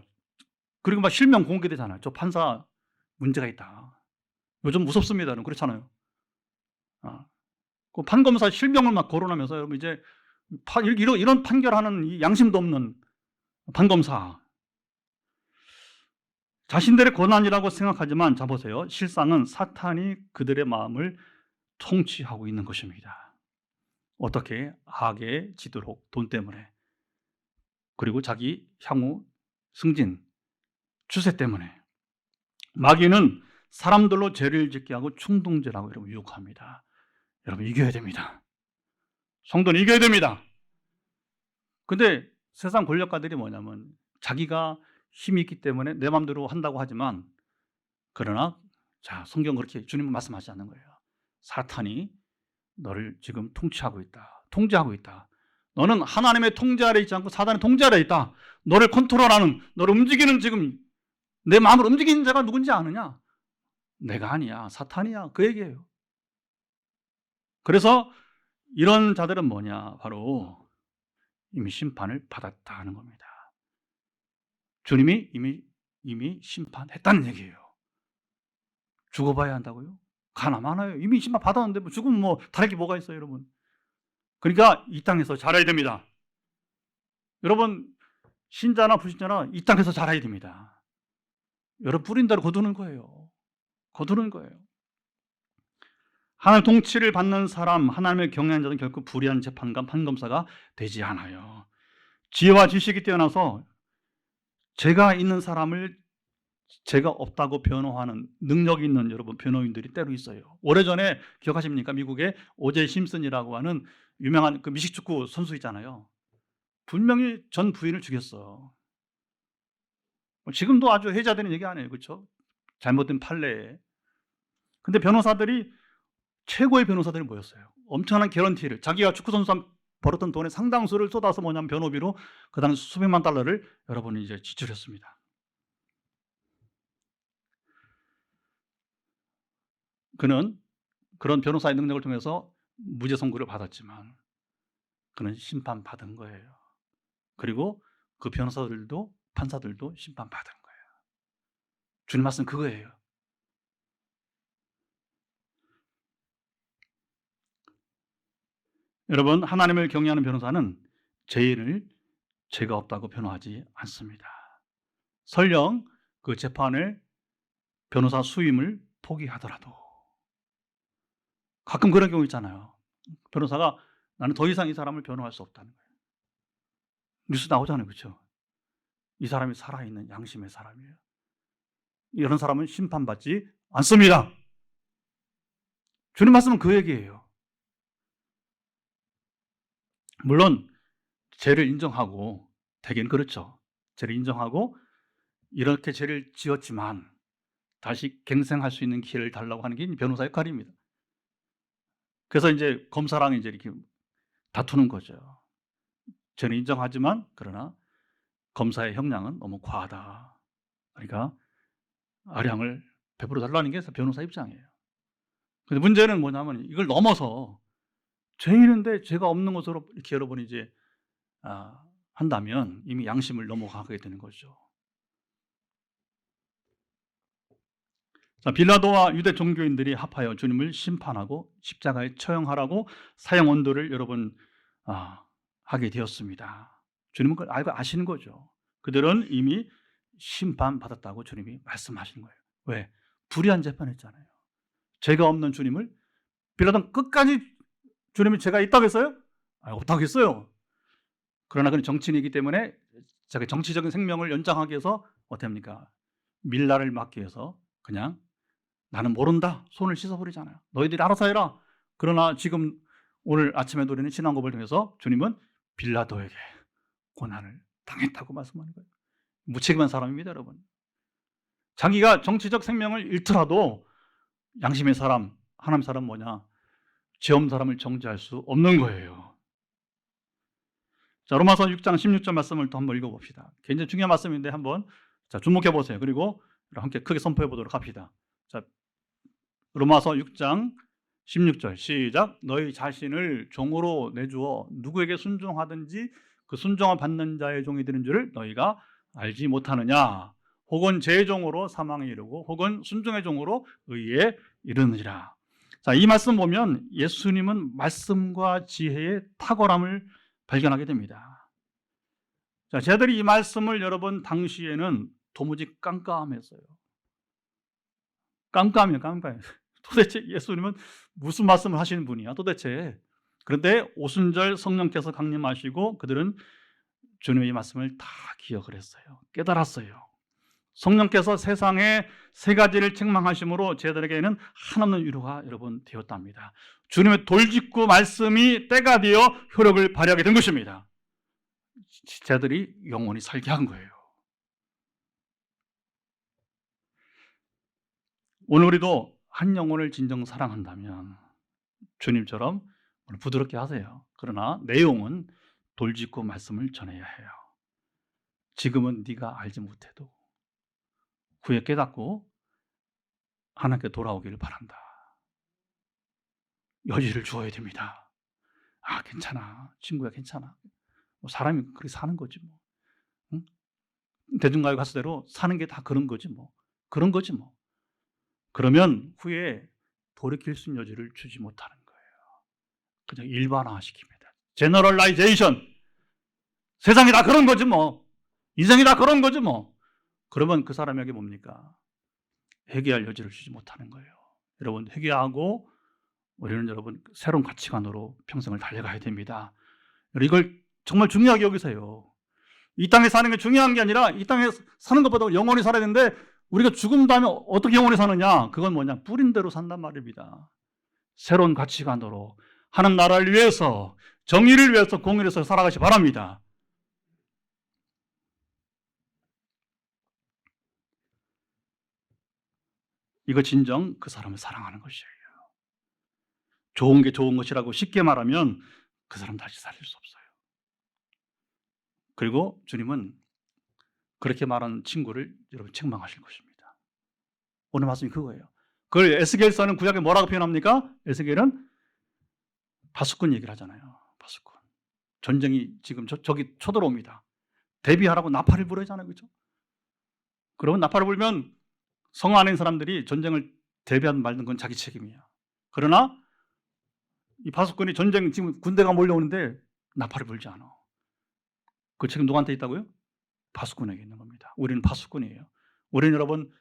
그리고 막 실명 공개되잖아요. 저 판사 문제가 있다. 요즘 무섭습니다. 그렇잖아요. 그 판검사 실명을 막 거론하면서 여러분 이제 이런 판결하는 이 양심도 없는 판검사. 자신들의 권한이라고 생각하지만 자 보세요. 실상은 사탄이 그들의 마음을 통치하고 있는 것입니다. 어떻게? 악에 지도록 돈 때문에. 그리고 자기 향후 승진, 추세 때문에. 마귀는 사람들로 죄를 짓게 하고 충동죄라고 여러분 유혹합니다. 여러분 이겨야 됩니다. 성도는 이겨야 됩니다. 근데 세상 권력가들이 뭐냐면 자기가 힘이 있기 때문에 내 마음대로 한다고 하지만 그러나 자, 성경 그렇게 주님은 말씀하지 않는 거예요. 사탄이 너를 지금 통치하고 있다. 통제하고 있다. 너는 하나님의 통제 아래 있지 않고 사단의 통제 아래 있다. 너를 컨트롤하는, 너를 움직이는 지금 내 마음을 움직이는 자가 누군지 아느냐? 내가 아니야. 사탄이야. 그 얘기예요. 그래서 이런 자들은 뭐냐? 바로 이미 심판을 받았다 하는 겁니다. 주님이 이미 심판했다는 얘기예요. 죽어봐야 한다고요? 가나 마나요? 이미 심판 받았는데 뭐 죽으면 뭐 다를 게 뭐가 있어요, 여러분? 그러니까 이 땅에서 자라야 됩니다. 여러분 신자나 불신자나 이 땅에서 자라야 됩니다. 여러분 뿌린 대로 거두는 거예요. 거두는 거예요. 하나님의 통치를 받는 사람, 하나님의 경외하는 자는 결코 불의한 재판관, 판검사가 되지 않아요. 지혜와 지식이 뛰어나서 죄가 있는 사람을 죄가 없다고 변호하는 능력 있는 여러분 변호인들이 때로 있어요. 오래전에 기억하십니까? 미국의 오제 심슨이라고 하는 유명한 그 미식축구 선수 있잖아요. 분명히 전 부인을 죽였어. 지금도 아주 해자되는 얘기 아니에요. 그렇죠? 잘못된 판례에. 근데 변호사들이 최고의 변호사들이 뭐였어요? 엄청난 개런티를 자기가 축구 선수 벌었던 돈의 상당수를 쏟아서 뭐냐면 변호비로 그 당시 수백만 달러를 여러분이 이제 지출했습니다. 그는 그런 변호사의 능력을 통해서 무죄 선고를 받았지만 그는 심판받은 거예요. 그리고 그 변호사들도 판사들도 심판받은 거예요. 주님 말씀 그거예요. 여러분 하나님을 경외하는 변호사는 죄인을 죄가 없다고 변호하지 않습니다. 설령 그 재판을 변호사 수임을 포기하더라도 가끔 그런 경우 있잖아요. 변호사가 나는 더 이상 이 사람을 변호할 수 없다는 거예요. 뉴스 나오잖아요. 그렇죠? 이 사람이 살아있는 양심의 사람이에요. 이런 사람은 심판받지 않습니다. 주님 말씀은 그 얘기예요. 물론 죄를 인정하고 되긴 그렇죠. 죄를 인정하고 이렇게 죄를 지었지만 다시 갱생할 수 있는 기회를 달라고 하는 게 변호사 역할입니다. 그래서 이제 검사랑 이제 이렇게 다투는 거죠. 죄는 인정하지만 그러나 검사의 형량은 너무 과하다. 그러니까 아량을 베풀어 달라는 게 변호사 입장이에요. 근데 문제는 뭐냐면 이걸 넘어서 죄인인데 죄가 없는 것으로 이렇게 여러분이 이제 한다면 이미 양심을 넘어가게 되는 거죠. 자, 빌라도와 유대 종교인들이 합하여 주님을 심판하고 십자가에 처형하라고 사형 언도를 여러분 하게 되었습니다. 주님은 그걸 알고 아시는 거죠. 그들은 이미 심판받았다고 주님이 말씀하시는 거예요. 왜? 불의한 재판했잖아요. 죄가 없는 주님을 빌라도는 끝까지 주님이 죄가 있다고 했어요? 없다고 했어요. 그러나 그는 정치인이기 때문에 자기 정치적인 생명을 연장하기 위해서 어떻게 합니까? 밀라를 막기 위해서 그냥 나는 모른다. 손을 씻어버리잖아요. 너희들이 알아서 해라. 그러나 지금 오늘 아침에 우리는 신앙고백을 통해서 주님은 빌라도에게 고난을 당했다고 말씀하는 거예요. 무책임한 사람입니다, 여러분. 자기가 정치적 생명을 잃더라도 양심의 사람, 하나님 사람 뭐냐? 죄 없는 사람을 정죄할 수 없는 거예요. 자, 로마서 6장 16절 말씀을 또 한번 읽어봅시다. 굉장히 중요한 말씀인데 한번 주목해 보세요. 그리고 함께 크게 선포해 보도록 합시다. 자, 로마서 6장 16절 시작. 너희 자신을 종으로 내주어 누구에게 순종하든지 그 순종을 받는 자의 종이 되는 줄을 너희가 알지 못하느냐? 혹은 죄의 종으로 사망에 이르고 혹은 순종의 종으로 의에 이르느니라. 자, 이 말씀 보면 예수님은 말씀과 지혜의 탁월함을 발견하게 됩니다. 자, 제자들이 이 말씀을 여러분 당시에는 도무지 깜깜했어요. 깜깜해요. 도대체 예수님은 무슨 말씀을 하시는 분이야 도대체. 그런데 오순절 성령께서 강림하시고 그들은 주님의 말씀을 다 기억을 했어요. 깨달았어요. 성령께서 세상에 세 가지를 책망하심으로 제자들에게는 한없는 위로가 여러분 되었답니다. 주님의 돌직구 말씀이 때가 되어 효력을 발휘하게 된 것입니다. 제자들이 영원히 살게 한 거예요. 오늘 우리도 한 영혼을 진정 사랑한다면 주님처럼 부드럽게 하세요. 그러나 내용은 돌직구 말씀을 전해야 해요. 지금은 네가 알지 못해도 후에 깨닫고 하나님께 돌아오기를 바란다. 여지를 주어야 됩니다. 괜찮아. 친구야 괜찮아. 사람이 그렇게 사는 거지 뭐. 응? 대중가요 가수대로 사는 게 다 그런 거지 뭐. 그런 거지 뭐. 그러면 후에 돌이킬 수 있는 여지를 주지 못하는 거예요. 그냥 일반화시킵니다. 제너럴라이제이션. 세상이 다 그런 거지 뭐. 인생이 다 그런 거지 뭐. 그러면 그 사람에게 뭡니까? 회개할 여지를 주지 못하는 거예요. 여러분 회개하고 우리는 여러분 새로운 가치관으로 평생을 달려가야 됩니다. 이걸 정말 중요하게 여기세요. 이 땅에 사는 게 중요한 게 아니라 이 땅에 사는 것보다 영원히 살아야 되는데 우리가 죽음 다음에 어떻게 영원히 사느냐? 그건 뭐냐? 뿌린 대로 산단 말입니다. 새로운 가치관으로 하나님 나라를 위해서 정의를 위해서 공의를 위해서 살아가시 바랍니다. 이거 진정 그 사람을 사랑하는 것이에요. 좋은 게 좋은 것이라고 쉽게 말하면 그 사람 다시 살릴 수 없어요. 그리고 주님은 그렇게 말하는 친구를 여러분 책망하실 것입니다. 오늘 말씀이 그거예요. 그걸 에스겔서는 구약에 뭐라고 표현합니까? 에스겔은 파수꾼 얘기를 하잖아요. 파수꾼. 전쟁이 지금 저기 쳐들어옵니다. 대비하라고 나팔을 불어야 하잖아요. 그렇죠? 그러면 나팔을 불면 성 안에 있는 사람들이 전쟁을 대비하든 말든 건 자기 책임이야. 그러나 이 파수꾼이 전쟁 지금 군대가 몰려오는데 나팔을 불지 않아. 그 책임 누구한테 있다고요? 파수꾼에게 있는 겁니다. 우리는 파수꾼이에요. 우리는 여러분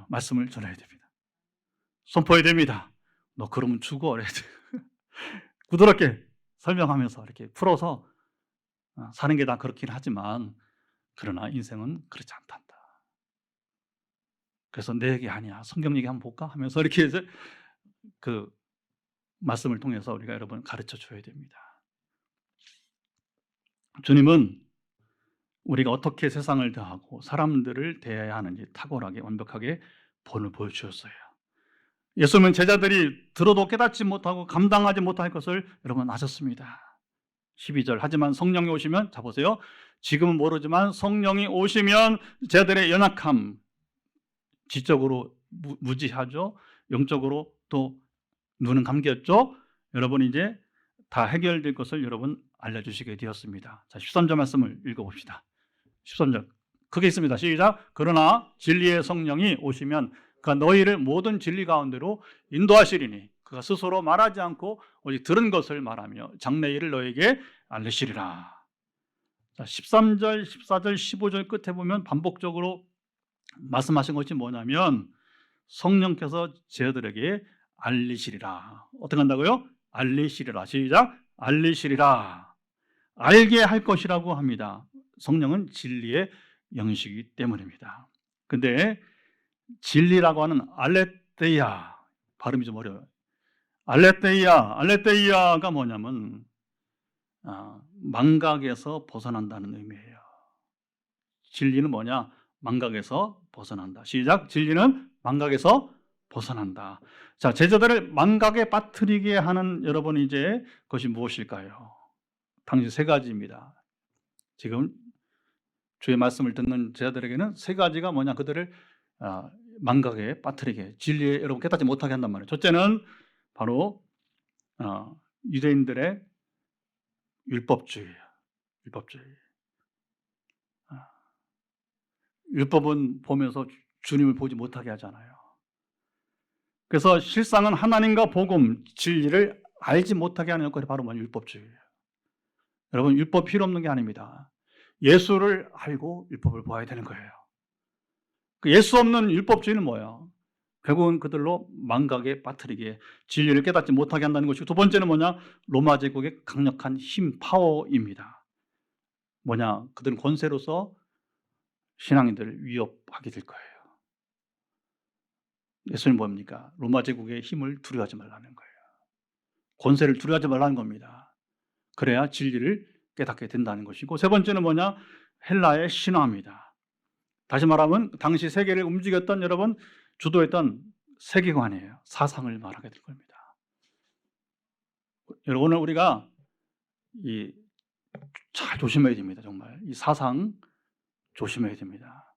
말씀을 전해야 됩니다. 선포해야 됩니다. 너 그러면 죽어. 부드럽게 설명하면서 이렇게 풀어서 사는 게 다 그렇긴 하지만 그러나 인생은 그렇지 않단다. 그래서 내 얘기 아니야. 성경 얘기 한번 볼까? 하면서 이렇게 해서 그 말씀을 통해서 우리가 여러분 가르쳐 줘야 됩니다. 주님은 우리가 어떻게 세상을 대하고 사람들을 대해야 하는지 탁월하게 완벽하게 본을 보여주셨어요. 예수님은 제자들이 들어도 깨닫지 못하고 감당하지 못할 것을 여러분 아셨습니다. 12절 하지만 성령이 오시면 자 보세요. 지금은 모르지만 성령이 오시면 제자들의 연약함 지적으로 무지하죠. 영적으로 또 눈은 감겼죠. 여러분 이제 다 해결될 것을 여러분 알려주시게 되었습니다. 자 13절 말씀을 읽어봅시다. 13절 크게 있습니다. 시작. 그러나 진리의 성령이 오시면 그가 너희를 모든 진리 가운데로 인도하시리니 그가 스스로 말하지 않고 오직 들은 것을 말하며 장래 일을 너에게 알리시리라. 자, 13절, 14절, 15절 끝에 보면 반복적으로 말씀하신 것이 뭐냐면 성령께서 제자들에게 알리시리라. 어떻게 한다고요? 알리시리라. 시작. 알리시리라. 알게 할 것이라고 합니다. 성령은 진리의 영이시기 때문입니다. 근데 진리라고 하는 알레테이아, 발음이 좀 어려워요. 알레테이아가 뭐냐면 망각에서 벗어난다는 의미예요. 진리는 뭐냐? 망각에서 벗어난다. 시작. 진리는 망각에서 벗어난다. 자, 제자들을 망각에 빠뜨리게 하는 여러분 이제 그것이 무엇일까요? 당시 세 가지입니다. 지금 주의 말씀을 듣는 제자들에게는 세 가지가 뭐냐? 그들을 망각에 빠뜨리게, 진리에 여러분 깨닫지 못하게 한단 말이에요. 첫째는 바로 유대인들의 율법주의예요. 율법주의. 율법은 보면서 주님을 보지 못하게 하잖아요. 그래서 실상은 하나님과 복음, 진리를 알지 못하게 하는 역할이 바로 뭐냐? 율법주의예요. 여러분, 율법 필요 없는 게 아닙니다. 예수를 알고 율법을 보아야 되는 거예요. 그 예수 없는 율법주의는 뭐예요? 결국은 그들로 망각에 빠뜨리게, 진리를 깨닫지 못하게 한다는 것이고, 두 번째는 뭐냐? 로마 제국의 강력한 힘, 파워입니다. 뭐냐? 그들은 권세로서 신앙인들을 위협하게 될 거예요. 예수님 뭡니까? 로마 제국의 힘을 두려워하지 말라는 거예요. 권세를 두려워하지 말라는 겁니다. 그래야 진리를 깨닫게 된다는 것이고, 세 번째는 뭐냐? 헬라의 신화입니다. 다시 말하면 당시 세계를 움직였던, 여러분 주도했던 세계관이에요. 사상을 말하게 될 겁니다. 여러분, 오늘 우리가 잘 조심해야 됩니다. 정말 이 사상 조심해야 됩니다.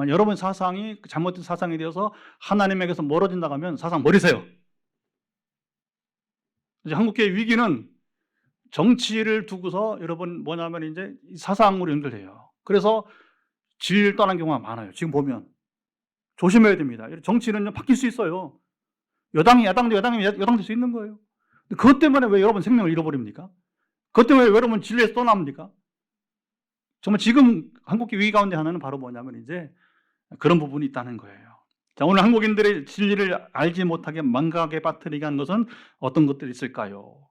여러분 사상이 잘못된 사상이 되어서 하나님에게서 멀어진다고 하면 사상 버리세요. 이제 한국교회 위기는 정치를 두고서 여러분 뭐냐면 이제 사상으로 연결돼요. 그래서 진리를 떠난 경우가 많아요. 지금 보면 조심해야 됩니다. 정치는 바뀔 수 있어요. 여당이 야당도 여당이 여당 될 수 있는 거예요. 그것 때문에 왜 여러분 생명을 잃어버립니까? 그것 때문에 왜 여러분 진리에서 떠납니까? 정말 지금 한국교회 위기 가운데 하나는 바로 뭐냐면 이제 그런 부분이 있다는 거예요. 자, 오늘 한국인들의 진리를 알지 못하게 망각에 빠뜨리게 하는 것은 어떤 것들이 있을까요?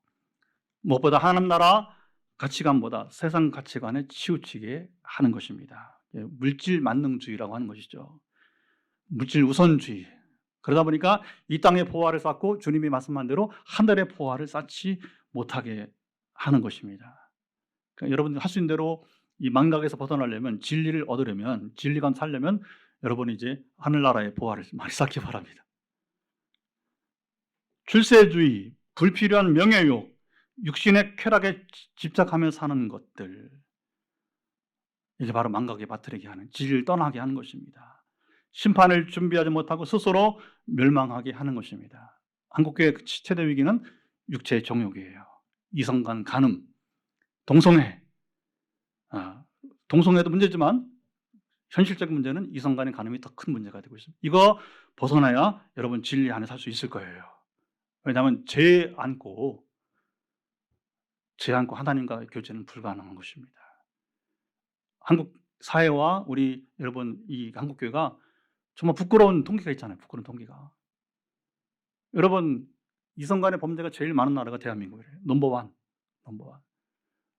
무엇보다 하나님 나라 가치관보다 세상 가치관에 치우치게 하는 것입니다. 물질 만능주의라고 하는 것이죠. 물질 우선주의. 그러다 보니까 이 땅의 보화를 쌓고 주님이 말씀한 대로 하늘의 보화를 쌓지 못하게 하는 것입니다. 그러니까 여러분들 할 수 있는 대로 이 망각에서 벗어나려면, 진리를 얻으려면, 진리감 살려면 여러분이 이제 하늘나라의 보화를 많이 쌓기 바랍니다. 출세주의, 불필요한 명예욕, 육신의 쾌락에 집착하며 사는 것들, 이게 바로 망각에 빠뜨리게 하는, 진리를 떠나게 하는 것입니다. 심판을 준비하지 못하고 스스로 멸망하게 하는 것입니다. 한국교회의 최대 위기는 육체의 정욕이에요. 이성 간 간음, 동성애. 동성애도 문제지만 현실적인 문제는 이성 간의 간음이 더 큰 문제가 되고 있습니다. 이거 벗어나야 여러분 진리 안에 살 수 있을 거예요. 왜냐하면 죄 안고 하나님과 교제는 불가능한 것입니다. 한국 사회와 우리 여러분 이 한국교회가 정말 부끄러운 통계가 있잖아요. 부끄러운 통계가. 여러분 이성 간의 범죄가 제일 많은 나라가 대한민국이에요. 넘버원.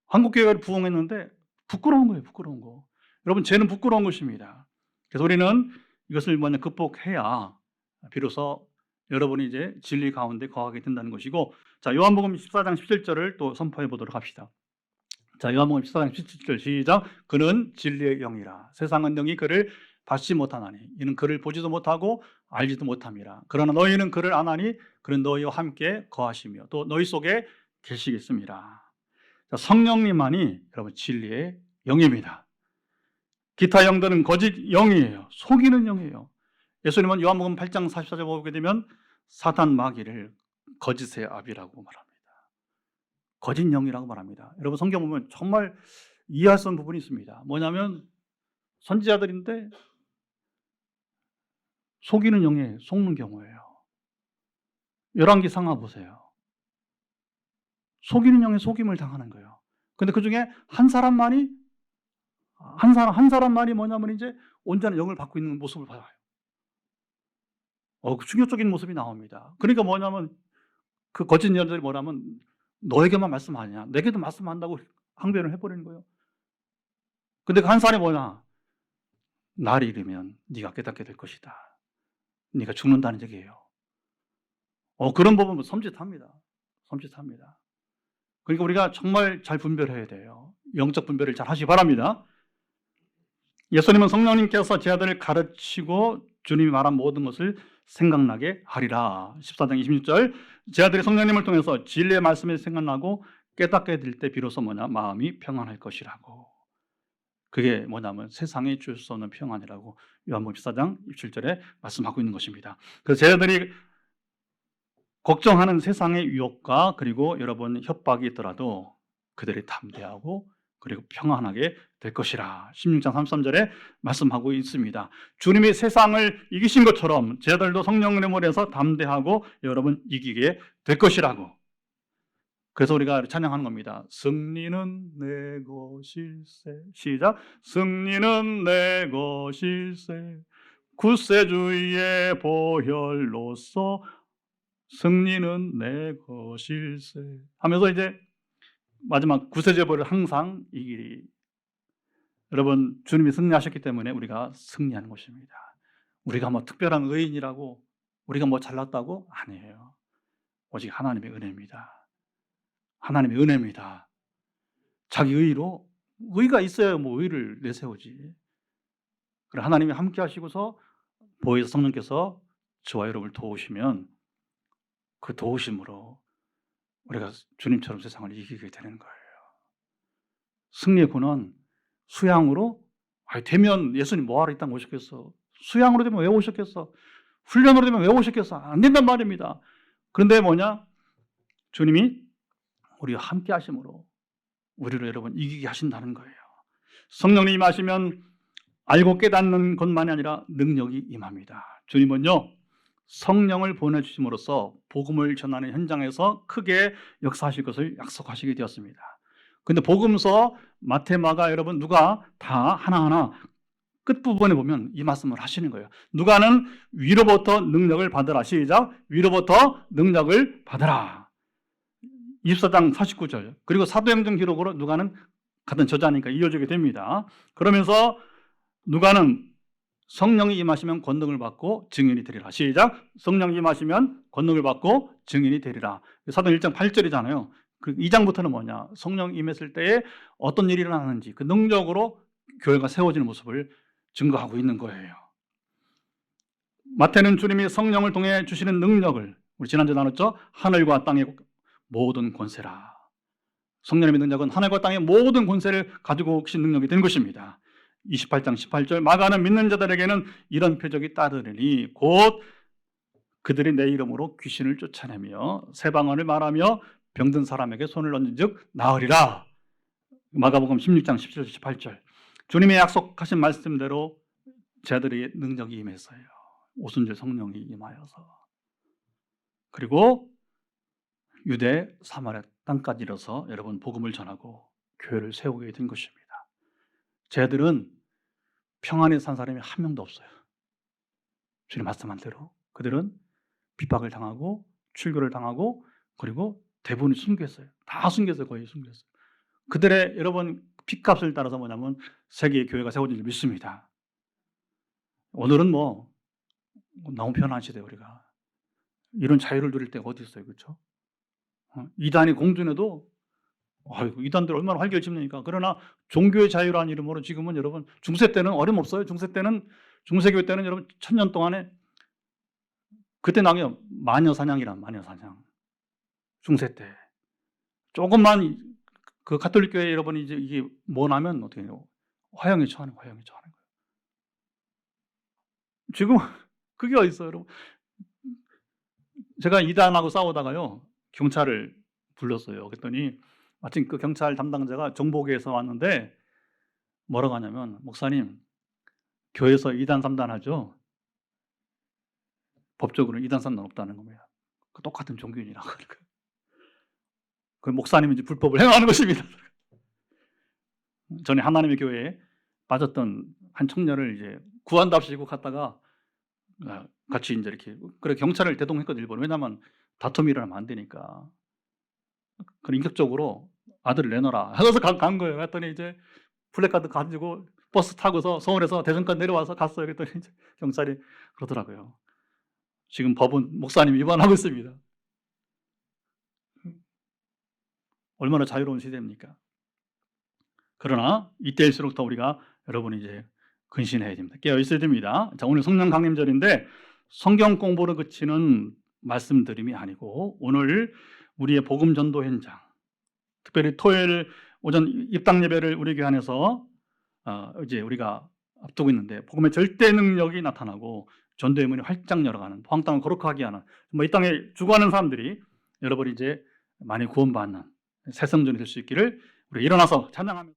한국교회가 부흥했는데 부끄러운 거예요. 부끄러운 거. 여러분 죄는 부끄러운 것입니다. 그래서 우리는 이것을 먼저 극복해야 비로소 여러분이 이제 진리 가운데 거하게 된다는 것이고, 자, 요한복음 14장 17절을 또 선포해 보도록 합시다. 자, 요한복음 14장 17절 시작. 그는 진리의 영이라. 세상은 영이 그를 받지 못하나니 이는 그를 보지도 못하고 알지도 못함이라. 그러나 너희는 그를 아나니 그는 너희와 함께 거하시며 또 너희 속에 계시겠습니다. 자, 성령님만이 여러분 진리의 영입니다. 기타 영들은 거짓 영이에요. 속이는 영이에요. 예수님은 요한복음 8장 44절 보게 되면 사탄 마귀를 거짓의 아비라고 말합니다. 거짓 영이라고 말합니다. 여러분 성경 보면 정말 이해할 수 없는 부분이 있습니다. 뭐냐면 선지자들인데 속이는 영에 속는 경우예요. 열왕기 상하 보세요. 속이는 영에 속임을 당하는 거예요. 근데 그 중에 한 사람만이 뭐냐면 이제 온전한 영을 받고 있는 모습을 봐요. 충격적인 모습이 나옵니다. 그러니까 뭐냐면 그 거짓 예언자들이 뭐냐면 너에게만 말씀하냐, 내게도 말씀한다고 항변을 해버리는 거예요. 근데 그 한 사람이 뭐냐, 날이 이르면 네가 깨닫게 될 것이다. 네가 죽는다는 얘기예요. 그런 부분은 섬찟합니다. 섬찟합니다. 그러니까 우리가 정말 잘 분별해야 돼요. 영적 분별을 잘 하시기 바랍니다. 예수님은 성령님께서 제 아들을 가르치고 주님이 말한 모든 것을 생각나게 하리라. 14장 26절, 제 아들이 성령님을 통해서 진리의 말씀이 생각나고 깨닫게 될 때 비로소 뭐냐, 마음이 평안할 것이라고. 그게 뭐냐면 세상에 줄 수 없는 평안이라고 요한복음 14장 27절에 말씀하고 있는 것입니다. 그래서 제 아들이 걱정하는 세상의 유혹과 그리고 여러분 협박이 있더라도 그들이 담대하고 그리고 평안하게 될 것이라 16장 33절에 말씀하고 있습니다. 주님이 세상을 이기신 것처럼 제 아들도 성령님을 해서 담대하고 여러분 이기게 될 것이라고. 그래서 우리가 찬양하는 겁니다. 승리는 내 것일세. 시작. 승리는 내 것일세. 구세주의 보혈로서 승리는 내 것일세 하면서 이제 마지막 구세주의 보혈을 항상 이기리. 여러분, 주님이 승리하셨기 때문에 우리가 승리하는 것입니다. 우리가 뭐 특별한 의인이라고, 우리가 뭐 잘났다고? 아니에요. 오직 하나님의 은혜입니다. 하나님의 은혜입니다. 자기 의로, 의가 있어야 뭐 의를 내세우지. 그래, 하나님이 함께 하시고서 보혜사 성령께서 저와 여러분을 도우시면 그 도우심으로 우리가 주님처럼 세상을 이기게 되는 거예요. 승리의 군은 수양으로 되면 예수님 뭐하러 이 땅 오셨겠어? 수양으로 되면 왜 오셨겠어? 훈련으로 되면 왜 오셨겠어? 안 된단 말입니다. 그런데 뭐냐? 주님이 우리와 함께 하심으로 우리를 여러분 이기게 하신다는 거예요. 성령님이 임하시면 알고 깨닫는 것만이 아니라 능력이 임합니다. 주님은요, 성령을 보내주심으로써 복음을 전하는 현장에서 크게 역사하실 것을 약속하시게 되었습니다. 근데 복음서 마태, 마가, 여러분 누가 다 하나하나 끝부분에 보면 이 말씀을 하시는 거예요. 누가는 위로부터 능력을 받으라. 시작. 위로부터 능력을 받으라. 24장 49절. 그리고 사도행전 기록으로 누가는 같은 저자니까 이어지게 됩니다. 그러면서 누가는 성령이 임하시면 권능을 받고 증인이 되리라. 시작. 성령이 임하시면 권능을 받고 증인이 되리라. 사도행전 1장 8절이잖아요. 그 2장부터는 뭐냐? 성령 임했을 때에 어떤 일이 일어나는지 그 능력으로 교회가 세워지는 모습을 증거하고 있는 거예요. 마태는 주님이 성령을 통해 주시는 능력을, 우리 지난주에 나눴죠? 하늘과 땅의 모든 권세라. 성령님의 능력은 하늘과 땅의 모든 권세를 가지고 계신 능력이 된 것입니다. 28장 18절, 마가는 믿는 자들에게는 이런 표적이 따르리니 곧 그들이 내 이름으로 귀신을 쫓아내며 새 방언을 말하며 병든 사람에게 손을 얹은 즉 나으리라. 마가복음 16장 17절 18절. 주님의 약속하신 말씀대로 제들의 능력이 임했어요. 오순절 성령이 임하여서. 그리고 유대 사마리아 땅까지 이뤄서 여러분 복음을 전하고 교회를 세우게 된 것입니다. 쟤들은 평안에 산 사람이 한 명도 없어요. 주님 말씀한 대로 그들은 핍박을 당하고 출교를 당하고 그리고 대부분이 순교했어요. 다 순교했어요. 거의 순교했어요. 그들의 여러분 핏값을 따라서 뭐냐면 세계의 교회가 세워질 줄 믿습니다. 오늘은 뭐 너무 편한 시대 우리가 이런 자유를 누릴 때가 어디 있어요, 그렇죠? 이단이 공존해도 아이고 이단들 얼마나 활개를 칩니까? 그러나 종교의 자유라는 이름으로 지금은 여러분 중세 때는 어림없어요. 중세교회 때는 여러분 1000년 동안에 그때 나게 마녀사냥이란 마녀사냥. 중세 때 조금만 그 가톨릭 교회 여러분이 이제 이게 뭐 나면 어떻게 해요? 화형에 처하는 거예요. 지금 그게 어디 있어요, 여러분? 제가 이단하고 싸우다가요 경찰을 불렀어요. 그랬더니 마침 그 경찰 담당자가 정보계에서 왔는데 뭐라고 하냐면 목사님 교회에서 2단 3단 하죠. 법적으로 2단 3단 없다는 겁니다. 똑같은 종교인이라고. 그 목사님이 이제 불법을 행하는 것입니다. 전에 하나님의 교회에 빠졌던 한 청년을 이제 구한답시고 갔다가 같이 이제 이렇게 그래 경찰을 대동했거든요, 일본은. 왜냐하면 다툼이 일어나면 안 되니까. 그래 인격적으로 "아들을 내놔라." 해서 간 거예요. 그랬더니 이제 플래카드 가지고 버스 타고서 서울에서 대전까지 내려와서 갔어요. 그랬더니 이제 경찰이 그러더라고요. "지금 법은 목사님이 위반하고 있습니다." 얼마나 자유로운 시대입니까? 그러나 이때일수록 더 우리가 여러분 이제 근신해야 됩니다. 깨어 있어야 됩니다. 자, 오늘 성령 강림절인데 성경 공부로 그치는 말씀드림이 아니고 오늘 우리의 복음 전도 현장, 특별히 토요일 오전 입당 예배를 우리 교회 안에서 이제 우리가 앞두고 있는데 복음의 절대 능력이 나타나고 전도의 문이 활짝 열어가는, 포항 땅을 거룩하게 하는, 이 땅에 주거하는 사람들이 여러분이 이제 많이 구원받는 새 성전이 될 수 있기를 우리 일어나서 찬양하며